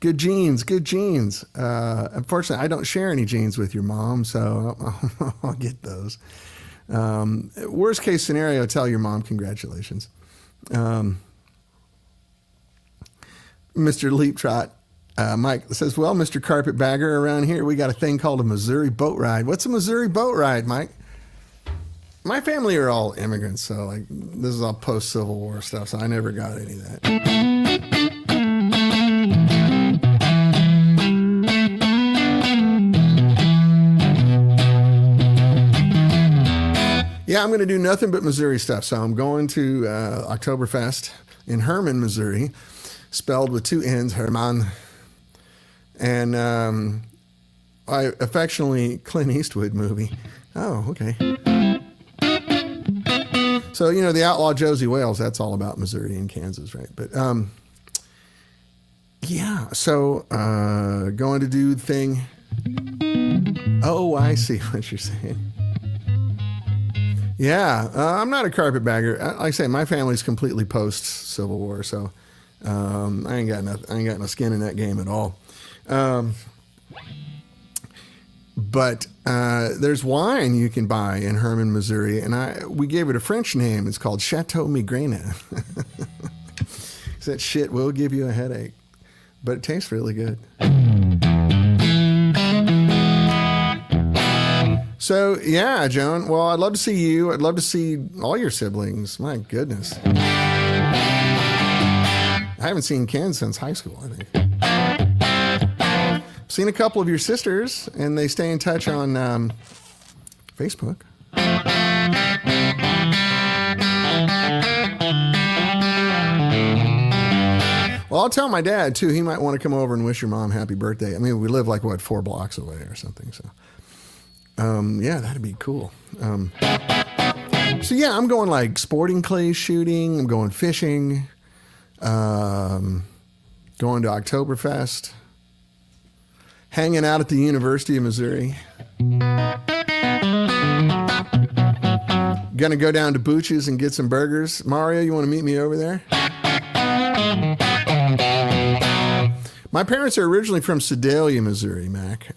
Good genes, good genes. Unfortunately, I don't share any genes with your mom, so I'll get those. Worst case scenario, tell your mom congratulations. Mr. Leap Trot, Mike says, well, Mr. Carpetbagger, around here we got a thing called a Missouri boat ride. What's a Missouri boat ride, Mike? My family are all immigrants, so like this is all post-Civil War stuff, so I never got any of that. Yeah, I'm going to do nothing but Missouri stuff. So I'm going to Oktoberfest in Herman, Missouri, spelled with two N's, Herman. And I affectionately Clint Eastwood movie. Oh, okay. So, the outlaw Josie Wales, that's all about Missouri and Kansas, right? But, yeah, so going to do the thing. Oh, I see what you're saying. Yeah, I'm not a carpetbagger. Like I say, my family's completely post-Civil War, so I ain't got no skin in that game at all. But there's wine you can buy in Herman, Missouri, and we gave it a French name. It's called Chateau Migraine. That shit will give you a headache, but it tastes really good. So, yeah, Joan, well, I'd love to see you. I'd love to see all your siblings. My goodness. I haven't seen Ken since high school, I think. I've seen a couple of your sisters, and they stay in touch on Facebook. Well, I'll tell my dad, too. He might want to come over and wish your mom happy birthday. I mean, we live like, 4 blocks away or something, so... yeah, that'd be cool. So yeah, I'm going like sporting clay shooting. I'm going fishing. Going to Oktoberfest. Hanging out at the University of Missouri. Gonna go down to Booch's and get some burgers. Mario, you want to meet me over there? My parents are originally from Sedalia, Missouri, Mac.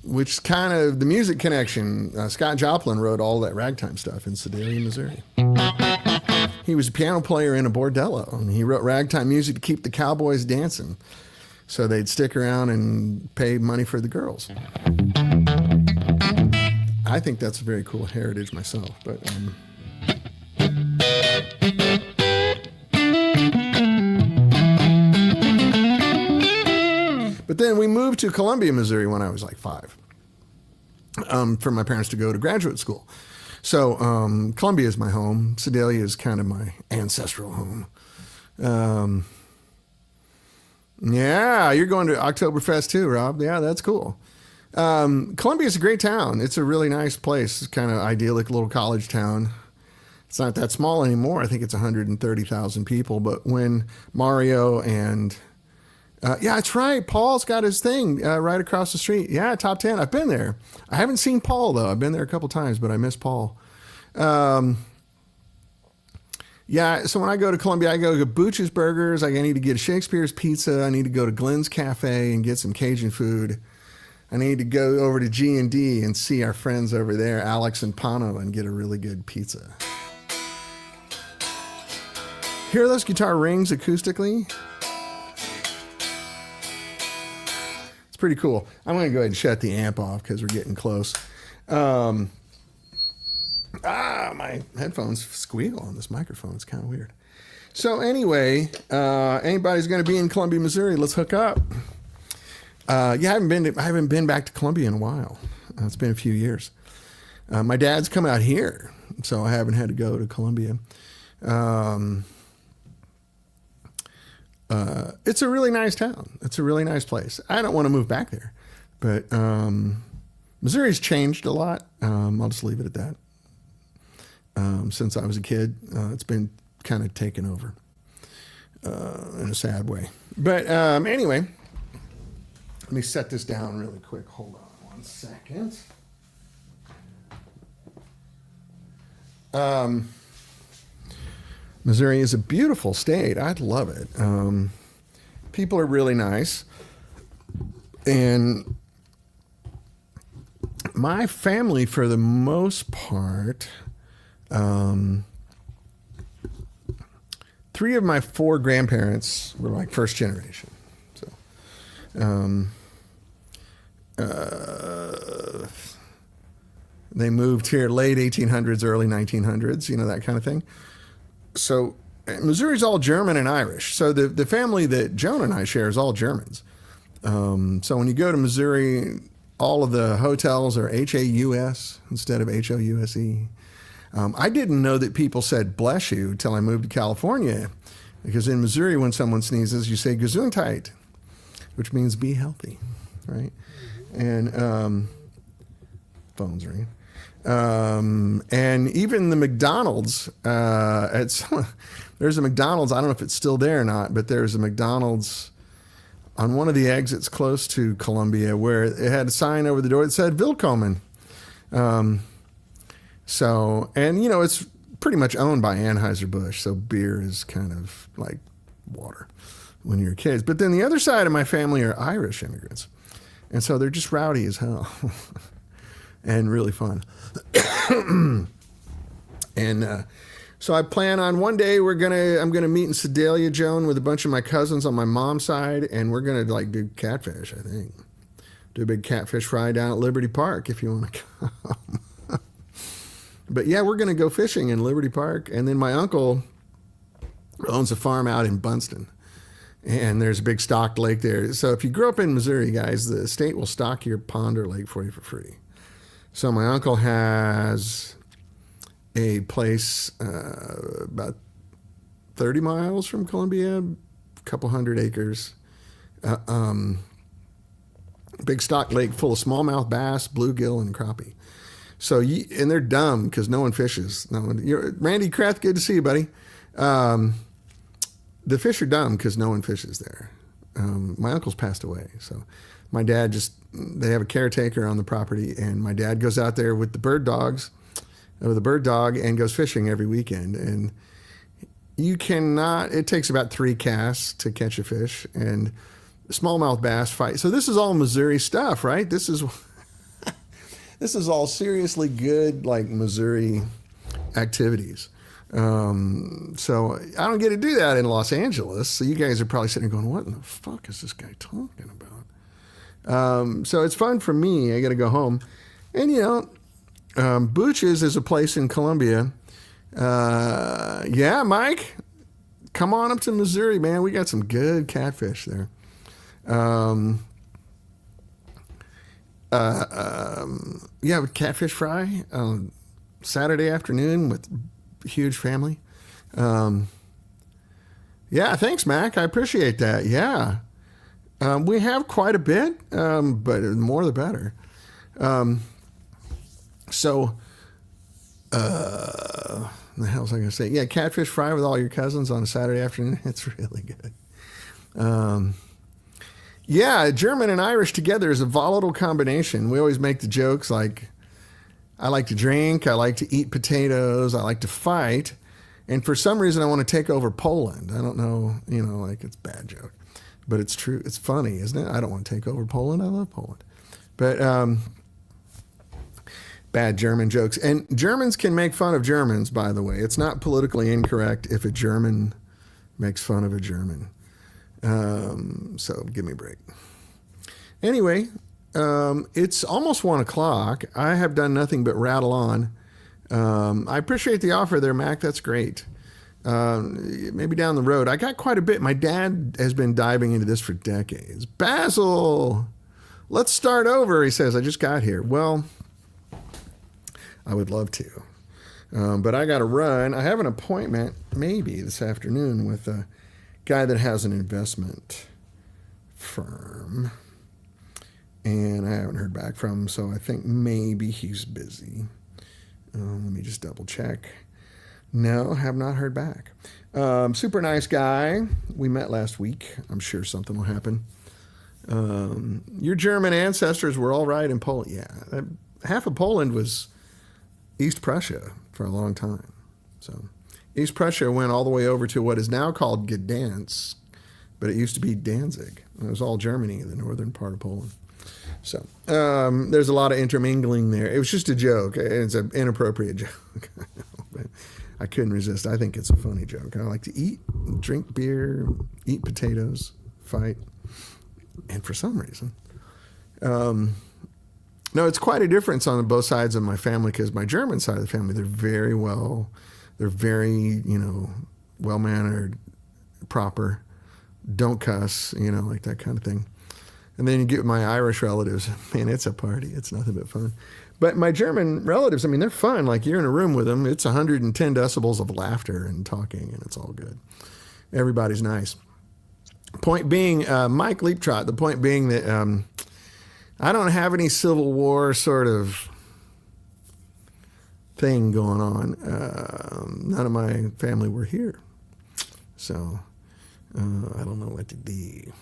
Which kind of the music connection. Scott Joplin wrote all that ragtime stuff in Sedalia, Missouri. He was a piano player in a bordello, and he wrote ragtime music to keep the cowboys dancing, so they'd stick around and pay money for the girls. I think that's a very cool heritage myself, but. But then we moved to Columbia, Missouri when I was like 5 for my parents to go to graduate school. So Columbia is my home. Sedalia is kind of my ancestral home. Yeah, you're going to Oktoberfest too, Rob. Yeah, that's cool. Columbia is a great town. It's a really nice place. It's kind of idyllic little college town. It's not that small anymore. I think it's 130,000 people. But when Mario and... yeah, that's right. Paul's got his thing right across the street. Yeah, top 10. I've been there. I haven't seen Paul, though. I've been there a couple times, but I miss Paul. Yeah, so when I go to Columbia, I go to Booch's Burgers. I need to get a Shakespeare's Pizza. I need to go to Glenn's Cafe and get some Cajun food. I need to go over to G&D and see our friends over there, Alex and Pano, and get a really good pizza. Hear those guitar rings acoustically? Pretty cool. I'm going to go ahead and shut the amp off because we're getting close. My headphones squeal on this microphone. It's kind of weird. So anyway, anybody's going to be in Columbia, Missouri, let's hook up. I haven't been back to Columbia in a while. It's been a few years. My dad's come out here, so I haven't had to go to Columbia. It's a really nice town. It's a really nice place. I don't want to move back there, but Missouri's changed a lot. I'll just leave it at that. Since I was a kid, it's been kind of taken over in a sad way. But anyway, let me set this down really quick. Hold on 1 second. Missouri is a beautiful state. I love it. People are really nice. And my family, for the most part, 3 of my 4 grandparents were like first generation. So, they moved here late 1800s, early 1900s, that kind of thing. So Missouri's all German and Irish. So the family that Joan and I share is all Germans. So when you go to Missouri, all of the hotels are H-A-U-S instead of H-O-U-S-E. I didn't know that people said bless you until I moved to California, because in Missouri, when someone sneezes, you say Gesundheit, which means be healthy, right? And phones ring. And even the McDonald's, there's a McDonald's, I don't know if it's still there or not, but there's a McDonald's on one of the exits close to Columbia where it had a sign over the door that said Willkommen. So, and it's pretty much owned by Anheuser-Busch, so beer is kind of like water when you're kids. But then the other side of my family are Irish immigrants, and so they're just rowdy as hell and really fun. And so I plan on one day I'm gonna meet in Sedalia, Joan, with a bunch of my cousins on my mom's side, and we're gonna do catfish. I think do a big catfish fry down at Liberty Park if you want to come. But yeah, we're going to go fishing in Liberty Park. And then my uncle owns a farm out in Bunston. And there's a big stocked lake there. So if you grew up in Missouri, guys, the state will stock your pond or lake for you for free. So my uncle has a place about 30 miles from Columbia, a couple 100 acres. Big stocked lake full of smallmouth bass, bluegill, and crappie. So, and they're dumb because no one fishes. Randy Krath, good to see you, buddy. The fish are dumb because no one fishes there. My uncle's passed away, so my dad they have a caretaker on the property, and my dad goes out there with the bird dog, and goes fishing every weekend. And it takes about 3 casts to catch a fish, and smallmouth bass fight. So this is all Missouri stuff, right? This is all seriously good, like Missouri activities. So I don't get to do that in Los Angeles. So you guys are probably sitting there going, what in the fuck is this guy talking about? So it's fun for me. I got to go home. And, Booch's is a place in Columbia. Yeah, Mike, come on up to Missouri, man. We got some good catfish there. With catfish fry Saturday afternoon with huge family. Thanks, Mac. I appreciate that. Yeah. We have quite a bit, but the more the better. So, the hell was I going to say? Yeah, catfish fry with all your cousins on a Saturday afternoon. It's really good. German and Irish together is a volatile combination. We always make the jokes like, I like to drink, I like to eat potatoes, I like to fight, and for some reason I want to take over Poland. I don't know, it's a bad joke, but it's true. It's funny, isn't it? I don't want to take over Poland. I love Poland. But bad German jokes. And Germans can make fun of Germans, by the way. It's not politically incorrect if a German makes fun of a German. So give me a break. Anyway, it's almost 1:00. I have done nothing but rattle on. I appreciate the offer there, Mac. That's great. Maybe down the road. I got quite a bit. My dad has been diving into this for decades. Basil, let's start over, he says. I just got here. Well, I would love to. But I got to run. I have an appointment maybe this afternoon with a guy that has an investment firm. And I haven't heard back from him, so I think maybe he's busy. Let me just double check. No, have not heard back. Super nice guy. We met last week. I'm sure something will happen. Your German ancestors were all right in Poland. Yeah, half of Poland was East Prussia for a long time. So East Prussia went all the way over to what is now called Gdansk, but it used to be Danzig. It was all Germany, the northern part of Poland. So there's a lot of intermingling there. It was just a joke. It's an inappropriate joke. But I couldn't resist. I think it's a funny joke. I like to eat, drink beer, eat potatoes, fight. And for some reason, no, it's quite a difference on both sides of my family, because my German side of the family, they're very, well-mannered, proper, don't cuss, like that kind of thing. And then you get my Irish relatives, man, it's a party. It's nothing but fun. But my German relatives, they're fun. Like, you're in a room with them, it's 110 decibels of laughter and talking, and it's all good. Everybody's nice. Point being, Mike Leaptrot, the point being that I don't have any Civil War sort of thing going on. None of my family were here. So I don't know what to do.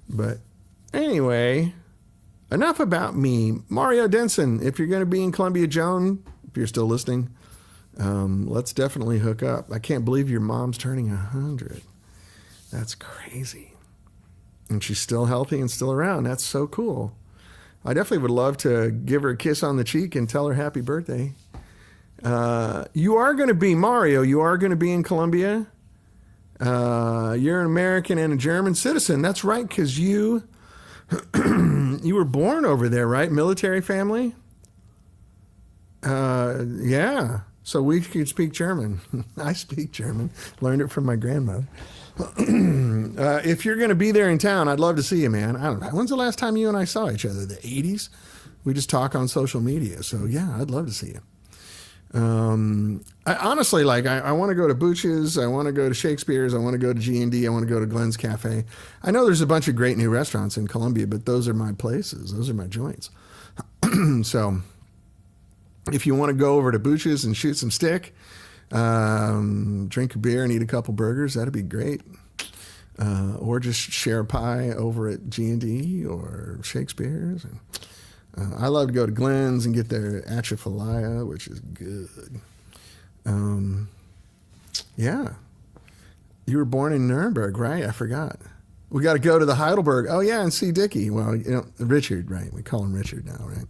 But anyway, enough about me. Mario Denson, if you're going to be in Columbia, Joan, if you're still listening, let's definitely hook up. I can't believe your mom's turning 100. That's crazy. And she's still healthy and still around. That's so cool. I definitely would love to give her a kiss on the cheek and tell her happy birthday. You are going to be, Mario, you are going to be in Columbia. You're an American and a German citizen. That's right, because you were born over there, right? Military family? Yeah. So we could speak German. I speak German. Learned it from my grandmother. If you're going to be there in town, I'd love to see you, man. I don't know. When's the last time you and I saw each other? The 80s? We just talk on social media. So, yeah, I'd love to see you. I honestly, I want to go to Booch's. I want to go to Shakespeare's. I want to go to G&D. I want to go to Glenn's Cafe. I know there's a bunch of great new restaurants in Columbia, but those are my places. Those are my joints. So if you want to go over to Booch's and shoot some stick, drink a beer and eat a couple burgers, that'd be great. Or just share a pie over at G&D or Shakespeare's. I love to go to Glenn's and get their atchafalaya, which is good. Yeah. You were born in Nuremberg, right? I forgot. We got to go to the Heidelberg. Oh, yeah, and see Dickie. Well, Richard, right? We call him Richard now, right?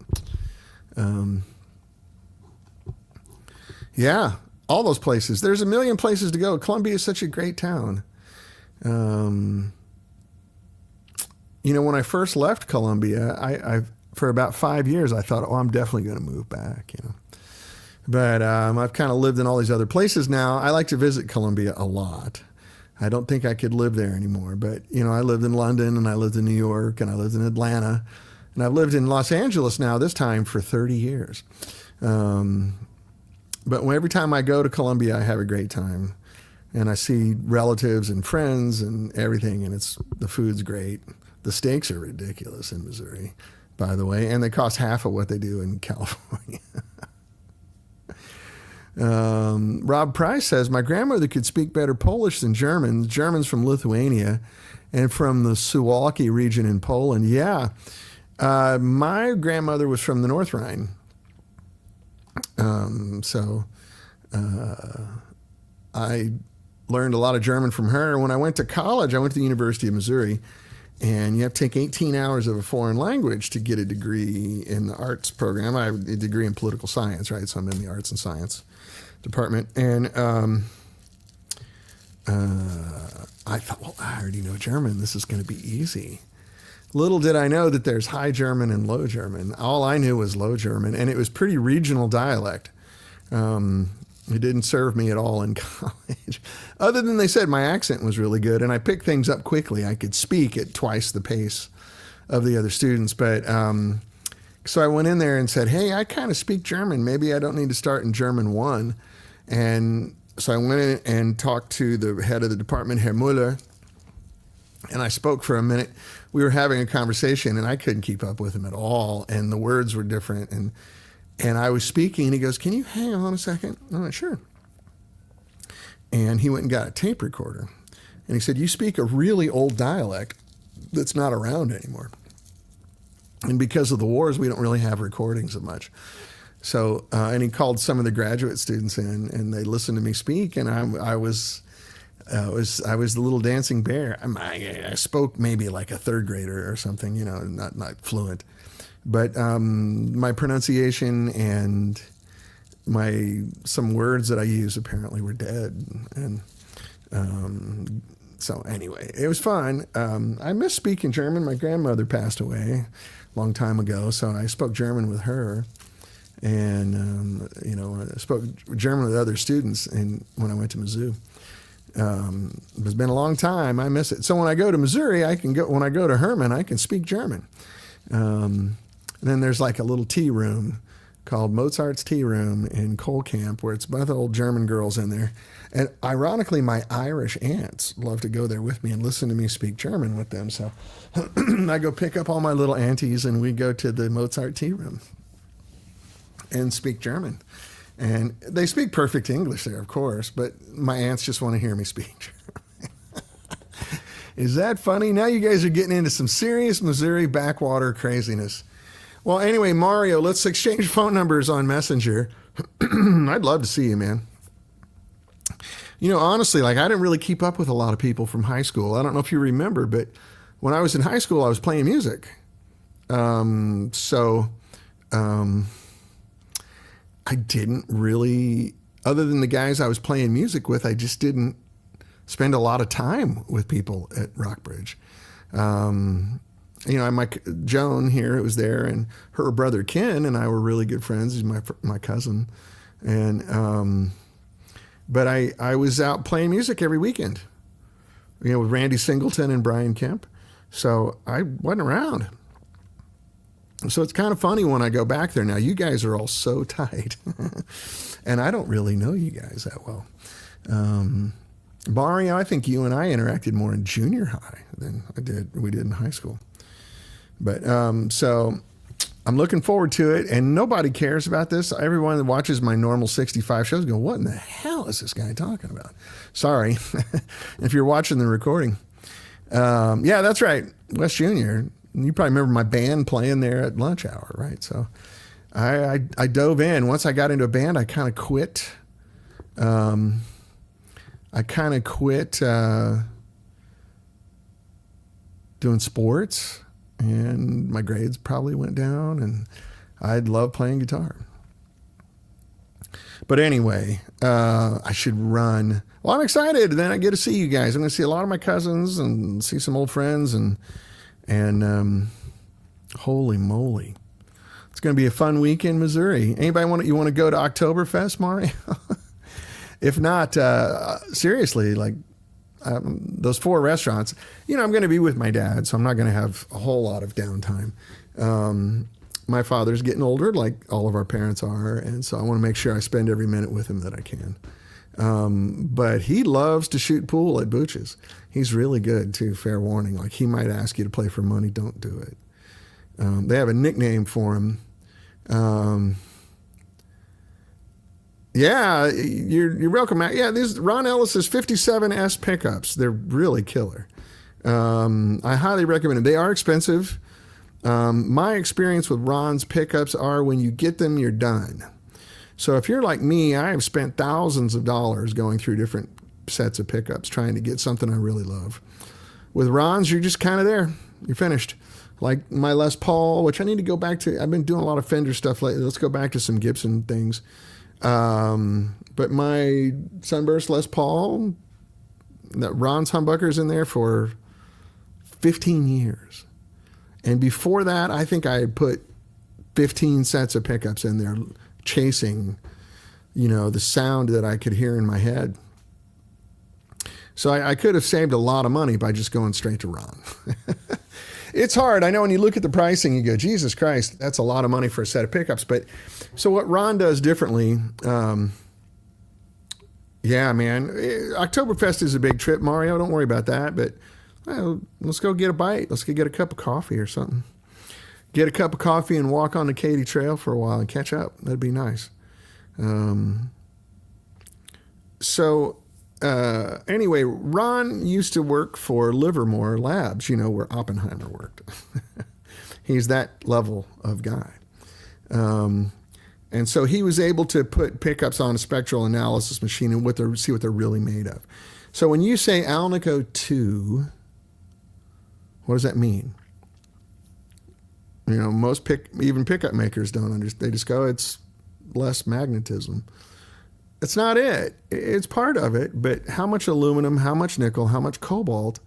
Yeah, all those places. There's a million places to go. Columbia is such a great town. When I first left Columbia, for about 5 years, I thought, I'm definitely going to move back, But I've kind of lived in all these other places now. I like to visit Columbia a lot. I don't think I could live there anymore. But, I lived in London, and I lived in New York, and I lived in Atlanta. And I've lived in Los Angeles now, this time, for 30 years. But every time I go to Columbia, I have a great time. And I see relatives and friends and everything, and the food's great. The steaks are ridiculous in Missouri, by the way, and they cost half of what they do in California. Rob Price says, my grandmother could speak better Polish than German. German's from Lithuania and from the Suwalki region in Poland. Yeah. My grandmother was from the North Rhine. I learned a lot of German from her. When I went to college, I went to the University of Missouri, and you have to take 18 hours of a foreign language to get a degree in the arts program. I have a degree in political science, right? So I'm in the arts and science department. And I thought, I already know German. This is going to be easy. Little did I know that there's High German and Low German. All I knew was Low German, and it was pretty regional dialect. It didn't serve me at all in college. Other than they said my accent was really good and I picked things up quickly. I could speak at twice the pace of the other students. But so I went in there and said, hey, I kind of speak German. Maybe I don't need to start in German 1. And so I went in and talked to the head of the department, Herr Muller, and I spoke for a minute. We were having a conversation and I couldn't keep up with him at all. And the words were different. And I was speaking, and he goes, can you hang on a second? I'm like, sure. And he went and got a tape recorder. And he said, you speak a really old dialect that's not around anymore. And because of the wars, we don't really have recordings of much. So, and he called some of the graduate students in, and they listened to me speak, and I was the little dancing bear. I spoke maybe like a third grader or something, not fluent. But my pronunciation and some words that I use apparently were dead. And so anyway, it was fun. I miss speaking German. My grandmother passed away a long time ago, so I spoke German with her. And, I spoke German with other students when I went to Mizzou. It's been a long time. I miss it. So when I go to Missouri, when I go to Herman, I can speak German. And then there's like a little tea room called Mozart's Tea Room in Cole Camp where it's a bunch of old German girls in there. And ironically, my Irish aunts love to go there with me and listen to me speak German with them. So I go pick up all my little aunties and we go to the Mozart Tea Room and speak German. And they speak perfect English there, of course, but my aunts just want to hear me speak German. Is that funny? Now you guys are getting into some serious Missouri backwater craziness. Well, anyway, Mario, let's exchange phone numbers on Messenger. I'd love to see you, man. Honestly, I didn't really keep up with a lot of people from high school. I don't know if you remember, but when I was in high school, I was playing music. I didn't really, other than the guys I was playing music with, I just didn't spend a lot of time with people at Rockbridge. My Joan here, who was there, and her brother Ken and I were really good friends. He's my cousin, and but I was out playing music every weekend, with Randy Singleton and Brian Kemp. So I wasn't around. So it's kind of funny when I go back there now. You guys are all so tight, and I don't really know you guys that well. Mario, I think you and I interacted more in junior high than we did in high school. But so I'm looking forward to it, and nobody cares about this. Everyone that watches my normal 65 shows go, what in the hell is this guy talking about? Sorry, if you're watching the recording. Yeah, that's right, West Junior. You probably remember my band playing there at lunch hour, right? So I dove in. Once I got into a band, I kind of quit. Doing sports. And my grades probably went down, and I'd love playing guitar. But anyway, I should run. Well, I'm excited. Then I get to see you guys. I'm going to see a lot of my cousins and see some old friends, and holy moly, it's going to be a fun week in Missouri. Anybody want to go to Oktoberfest, Mario? If not, seriously, those 4 restaurants, I'm going to be with my dad, so I'm not going to have a whole lot of downtime. My father's getting older, like all of our parents are, and so I want to make sure I spend every minute with him that I can. But he loves to shoot pool at Booch's. He's really good, too, fair warning. He might ask you to play for money. Don't do it. They have a nickname for him. Yeah, you're welcome. Yeah, these Ron Ellis's 57S pickups, they're really killer. I highly recommend them. They are expensive. My experience with Ron's pickups are when you get them, you're done. So if you're like me, I have spent thousands of dollars going through different sets of pickups trying to get something I really love. With Ron's, you're just kind of there. You're finished. Like my Les Paul, which I need to go back to. I've been doing a lot of Fender stuff lately. Let's go back to some Gibson things. But my Sunburst Les Paul, that Ron's humbucker's in there for 15 years. And before that, I think I had put 15 sets of pickups in there chasing, the sound that I could hear in my head. So I could have saved a lot of money by just going straight to Ron. It's hard. I know when you look at the pricing, you go, Jesus Christ, that's a lot of money for a set of pickups. But so what Ron does differently, yeah, man, Oktoberfest is a big trip, Mario. Don't worry about that. But let's go get a bite. Let's go get a cup of coffee or something. Get a cup of coffee and walk on the Katy Trail for a while and catch up. That'd be nice. Anyway, Ron used to work for Livermore Labs, where Oppenheimer worked. He's that level of guy. And so he was able to put pickups on a spectral analysis machine and see what they're really made of. So when you say Alnico 2, what does that mean? Most pickup makers don't understand. They just go, it's less magnetism. It's not it. It's part of it, but how much aluminum, how much nickel, how much cobalt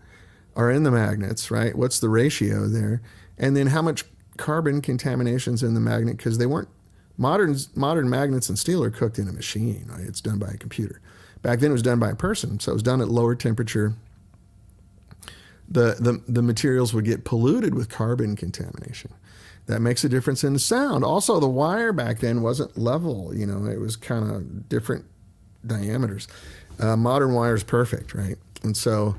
are in the magnets, right? What's the ratio there? And then how much carbon contamination's in the magnet, because they weren't, modern magnets and steel are cooked in a machine, right? It's done by a computer. Back then it was done by a person, so it was done at lower temperature. The materials would get polluted with carbon contamination. That makes a difference in the sound. Also, the wire back then wasn't level. It was kind of different diameters. Modern wire is perfect, right? And so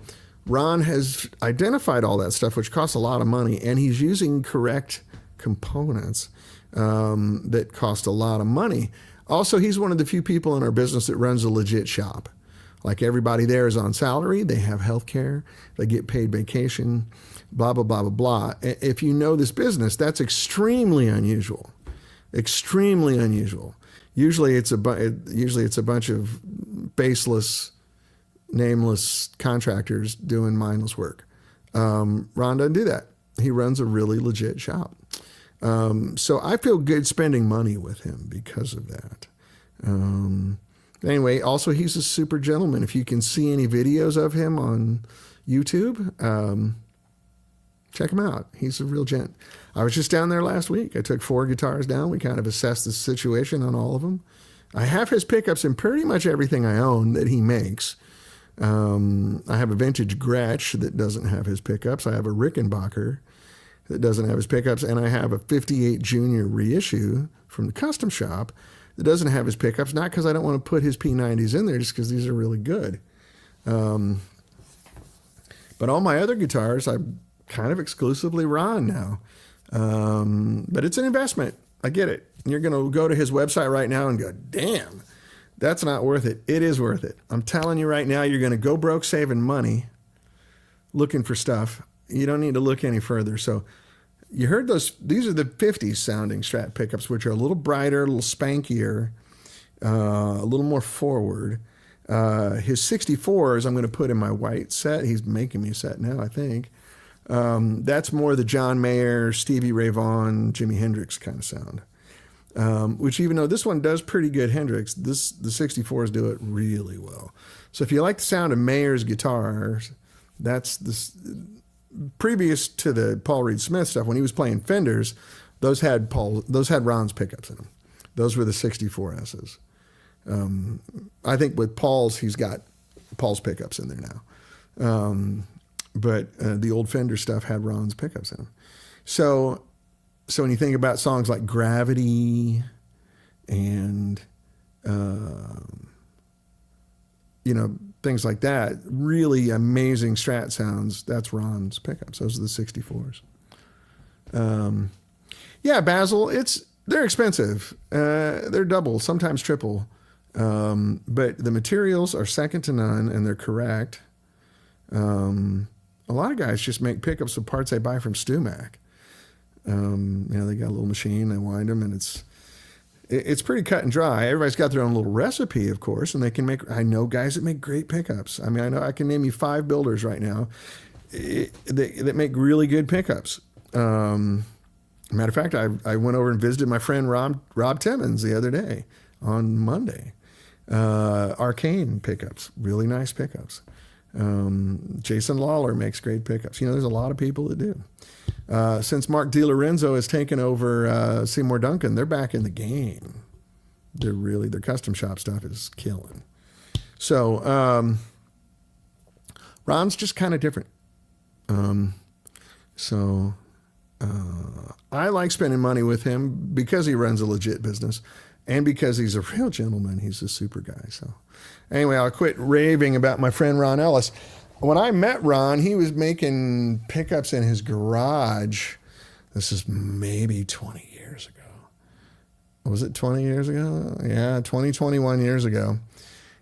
Ron has identified all that stuff, which costs a lot of money, and he's using correct components that cost a lot of money. Also, he's one of the few people in our business that runs a legit shop. Like everybody there is on salary, they have health care, they get paid vacation, blah, blah, blah, blah, blah. If you know this business, that's extremely unusual. Extremely unusual. Usually it's a bunch of baseless, nameless contractors doing mindless work. Ron doesn't do that. He runs a really legit shop. So I feel good spending money with him because of that. Anyway, also he's a super gentleman. If you can see any videos of him on YouTube, check him out. He's a real gent. I was just down there last week. I took 4 guitars down. We kind of assessed the situation on all of them. I have his pickups in pretty much everything I own that he makes. I have a vintage Gretsch that doesn't have his pickups. I have a Rickenbacker that doesn't have his pickups. And I have a 58 Junior reissue from the custom shop that doesn't have his pickups, not because I don't want to put his P90s in there, just because these are really good. But all my other guitars, I'm kind of exclusively Ron now. But it's an investment. I get it. You're going to go to his website right now and go, damn, that's not worth it. It is worth it. I'm telling you right now, you're going to go broke saving money looking for stuff. You don't need to look any further. So you heard those. These are the 50s sounding Strat pickups, which are a little brighter, a little spankier, a little more forward. His 64s, I'm going to put in my white set. He's making me a set now, I think. That's more the John Mayer, Stevie Ray Vaughan, Jimi Hendrix kind of sound. Which even though this one does pretty good Hendrix, the 64s do it really well. So if you like the sound of Mayer's guitars, that's this. Previous to the Paul Reed Smith stuff, when he was playing Fenders, those had Ron's pickups in them. Those were the 64S's. I think with Paul's, he's got Paul's pickups in there now. But the old Fender stuff had Ron's pickups in them. So when you think about songs like Gravity and, things like that, really amazing Strat sounds, that's Ron's pickups. Those are the 64s. Yeah, Basil, they're expensive. They're double, sometimes triple. But the materials are second to none, and they're correct. A lot of guys just make pickups with parts they buy from StewMac. They got a little machine, they wind them, and it's pretty cut and dry. Everybody's got their own little recipe, of course, and they can make. I know guys that make great pickups. I mean, I can name you 5 builders right now that make really good pickups. Matter of fact, I went over and visited my friend Rob Timmons the other day on Monday. Arcane pickups, really nice pickups. Jason Lawler makes great pickups. There's a lot of people that do. Since Mark DiLorenzo has taken over Seymour Duncan, they're back in the game. their custom shop stuff is killing. So Ron's just kind of different. I like spending money with him because he runs a legit business and because he's a real gentleman. He's a super guy. So anyway, I'll quit raving about my friend Ron Ellis. When I met Ron, he was making pickups in his garage. This is maybe 20 years ago. Was it 20 years ago? Yeah, 21 years ago.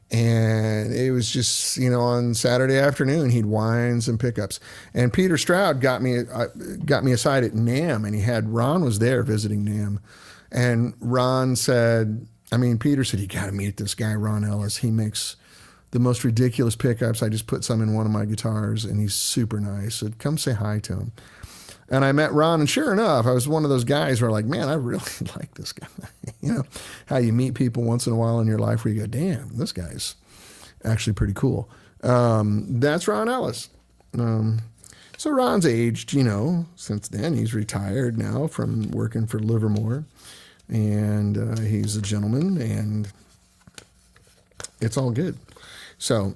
And it was just, on Saturday afternoon, he'd wind some pickups. And Peter Stroud got me aside at NAMM, and Ron was there visiting NAMM. And Ron said, Peter said, you got to meet this guy, Ron Ellis. He makes the most ridiculous pickups. I just put some in one of my guitars, and he's super nice. So come say hi to him. And I met Ron, and sure enough, I was one of those guys where like, man, I really like this guy. How you meet people once in a while in your life where you go, damn, this guy's actually pretty cool. That's Ron Ellis. So Ron's aged, since then. He's retired now from working for Livermore, and he's a gentleman, and it's all good. So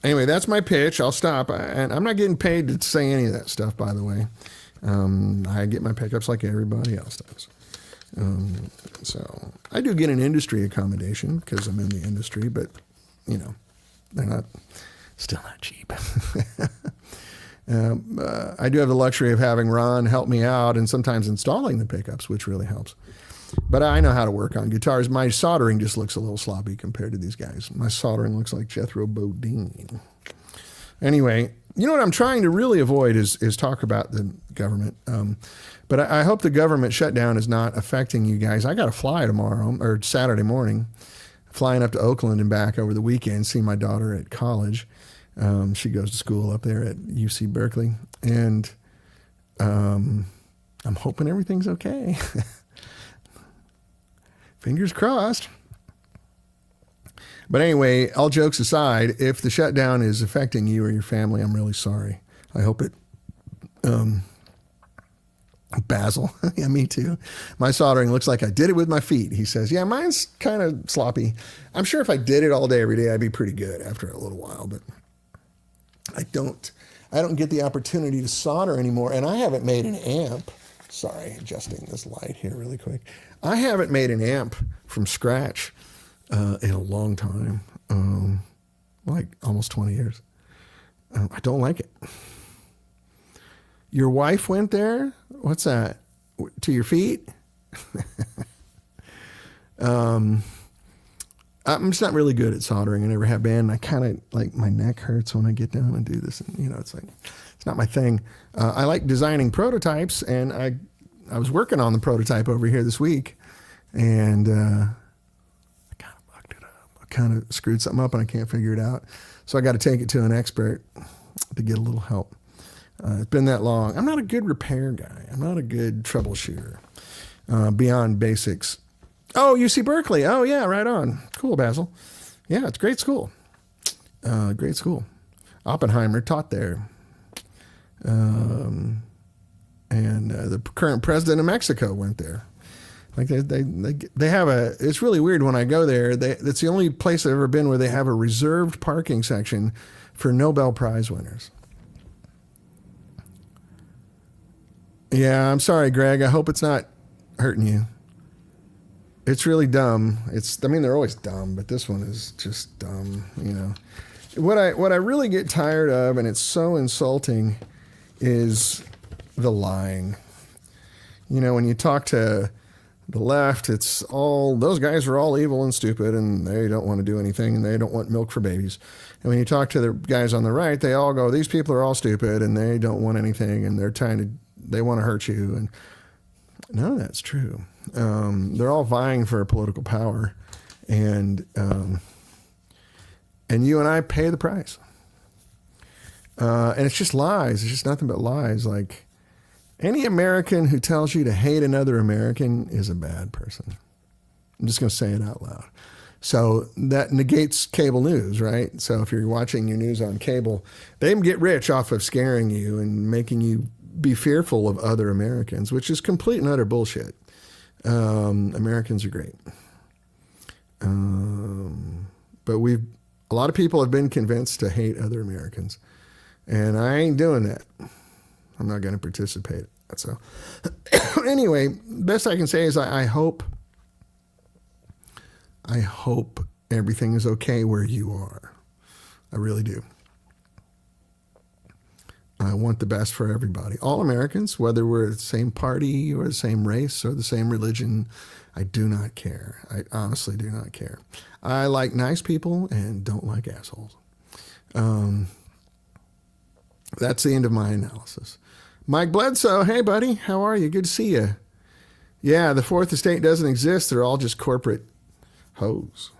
anyway, that's my pitch. I'll stop. And I'm not getting paid to say any of that stuff, by the way. I get my pickups like everybody else does. So I do get an industry accommodation because I'm in the industry, but, they're still not cheap. I do have the luxury of having Ron help me out and sometimes installing the pickups, which really helps. But I know how to work on guitars. My soldering just looks a little sloppy compared to these guys. My soldering looks like Jethro Bodine. Anyway, what I'm trying to really avoid is talk about the government. But I hope the government shutdown is not affecting you guys. I got to fly tomorrow or Saturday morning, flying up to Oakland and back over the weekend, see my daughter at college. She goes to school up there at UC Berkeley. And I'm hoping everything's okay. Fingers crossed. But anyway, all jokes aside, if the shutdown is affecting you or your family, I'm really sorry. I hope it, Basil, yeah, me too. My soldering looks like I did it with my feet. He says, yeah, mine's kind of sloppy. I'm sure if I did it all day, every day, I'd be pretty good after a little while, but I don't get the opportunity to solder anymore. And I haven't made an amp. Sorry, adjusting this light here really quick. I haven't made an amp from scratch in a long time, like almost 20 years. I don't like it. Your wife went there? What's that? To your feet? I'm just not really good at soldering. I never have been. I kind of like my neck hurts when I get down and do this. And, it's like, it's not my thing. I like designing prototypes, and I was working on the prototype over here this week, and I kind of fucked it up. I kind of screwed something up, and I can't figure it out. So I got to take it to an expert to get a little help. It's been that long. I'm not a good repair guy. I'm not a good troubleshooter beyond basics. Oh, UC Berkeley. Oh, yeah, right on. Cool, Basil. Yeah, it's a great school. Great school. Oppenheimer taught there. And the current president of Mexico went there. Like they have it's really weird when I go there. It's the only place I've ever been where they have a reserved parking section for Nobel Prize winners. Yeah, I'm sorry, Greg. I hope it's not hurting you. It's really dumb. They're always dumb, but this one is just dumb, What I really get tired of, and it's so insulting, is the lying. When you talk to the left, it's all, those guys are all evil and stupid, and they don't want to do anything, and they don't want milk for babies. And when you talk to the guys on the right, they all go, these people are all stupid, and they don't want anything, and they want to hurt you. And none of that's true. They're all vying for political power, and you and I pay the price. And it's just lies. It's just nothing but lies. Like, any American who tells you to hate another American is a bad person. I'm just going to say it out loud. So that negates cable news, right? So if you're watching your news on cable, they get rich off of scaring you and making you be fearful of other Americans, which is complete and utter bullshit. Americans are great. But a lot of people have been convinced to hate other Americans, and I ain't doing that. I'm not going to participate. So anyway, best I can say is I hope everything is okay where you are. I really do. I want the best for everybody. All Americans, whether we're the same party or the same race or the same religion, I do not care. I honestly do not care. I like nice people and don't like assholes. That's the end of my analysis. Mike Bledsoe, hey buddy, how are you? Good to see you. Yeah, the fourth estate doesn't exist. They're all just corporate hoes.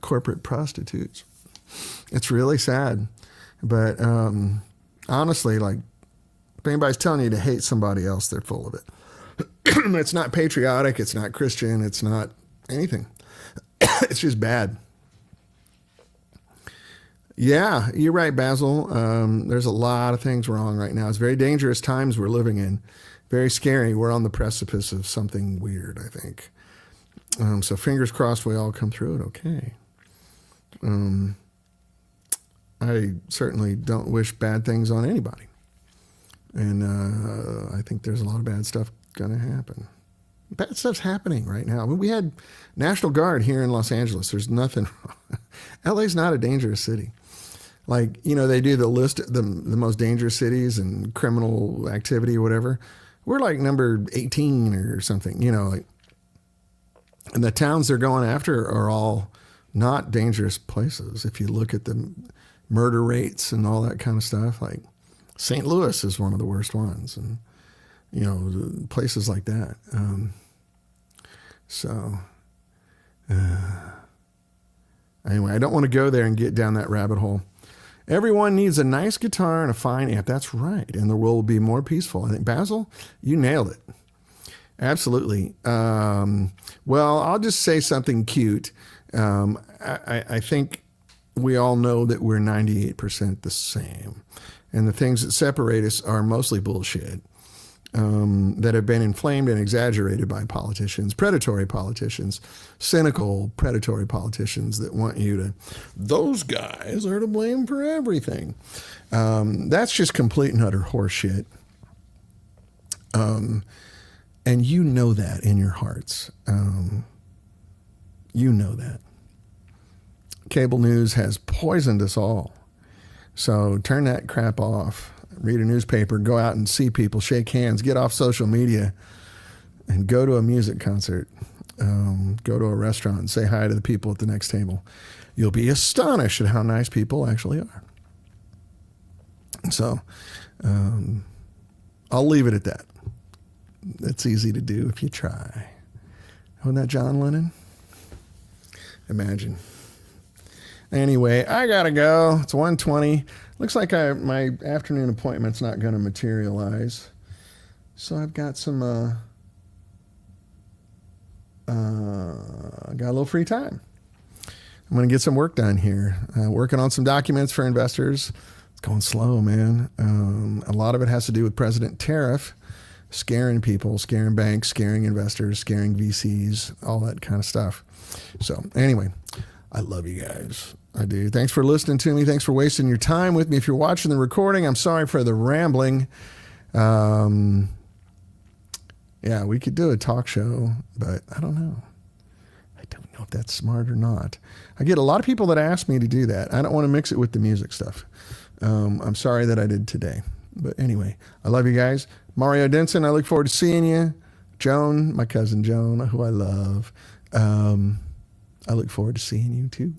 Corporate prostitutes. It's really sad. But honestly, like, if anybody's telling you to hate somebody else, they're full of it. It's not patriotic. It's not Christian. It's not anything. It's just bad. Yeah, you're right, Basil. There's a lot of things wrong right now. It's very dangerous times we're living in. Very scary. We're on the precipice of something weird, I think. So fingers crossed we all come through it okay. I certainly don't wish bad things on anybody. And I think there's a lot of bad stuff going to happen. Bad stuff's happening right now. I mean, we had National Guard here in Los Angeles. There's nothing wrong. LA's not a dangerous city. Like, you know, they do the list, the most dangerous cities and criminal activity or whatever. We're like number 18 or something, you know, like, and the towns they're going after are all not dangerous places. If you look at the murder rates and all that kind of stuff, like St. Louis is one of the worst ones, and, you know, places like that. Anyway, I don't want to go there and get down that rabbit hole. Everyone needs a nice guitar and a fine amp. That's right. And the world will be more peaceful. I think, Basil, you nailed it. Absolutely. Well, I'll just say something cute. I think we all know that we're 98% the same. And the things that separate us are mostly bullshit. That have been inflamed and exaggerated by politicians, predatory politicians, cynical, predatory politicians that want you to, those guys are to blame for everything. That's just complete and utter horseshit. And you know that in your hearts. You know that. Cable news has poisoned us all. So turn that crap off. Read a newspaper, go out and see people, shake hands, get off social media, and go to a music concert. Go to a restaurant and say hi to the people at the next table. You'll be astonished at how nice people actually are. So I'll leave it at that. It's easy to do if you try. Wasn't that John Lennon? Imagine. Anyway, I gotta go. It's 1:20. Looks like my afternoon appointment's not going to materialize. So I've got some, got a little free time. I'm going to get some work done here. Working on some documents for investors. It's going slow, man. A lot of it has to do with President Tariff, scaring people, scaring banks, scaring investors, scaring VCs, all that kind of stuff. So anyway, I love you guys. I do. Thanks for listening to me. Thanks for wasting your time with me. If you're watching the recording, I'm sorry for the rambling. Yeah, we could do a talk show, but I don't know. I don't know if that's smart or not. I get a lot of people that ask me to do that. I don't want to mix it with the music stuff. I'm sorry that I did today. But anyway, I love you guys. Mario Denson, I look forward to seeing you. Joan, my cousin Joan, who I love. I look forward to seeing you too.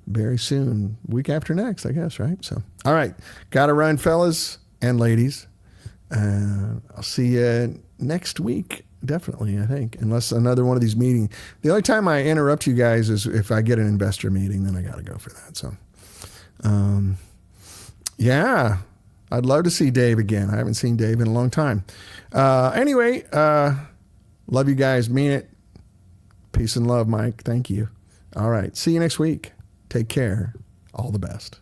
Very soon, week after next, I guess, right? So, all right, gotta run, fellas and ladies. I'll see you next week, definitely, I think, unless another one of these meetings. The only time I interrupt you guys is if I get an investor meeting, then I gotta go for that. So, yeah, I'd love to see Dave again. I haven't seen Dave in a long time. Anyway, love you guys, mean it. Peace and love, Mike. Thank you. All right, see you next week. Take care. All the best.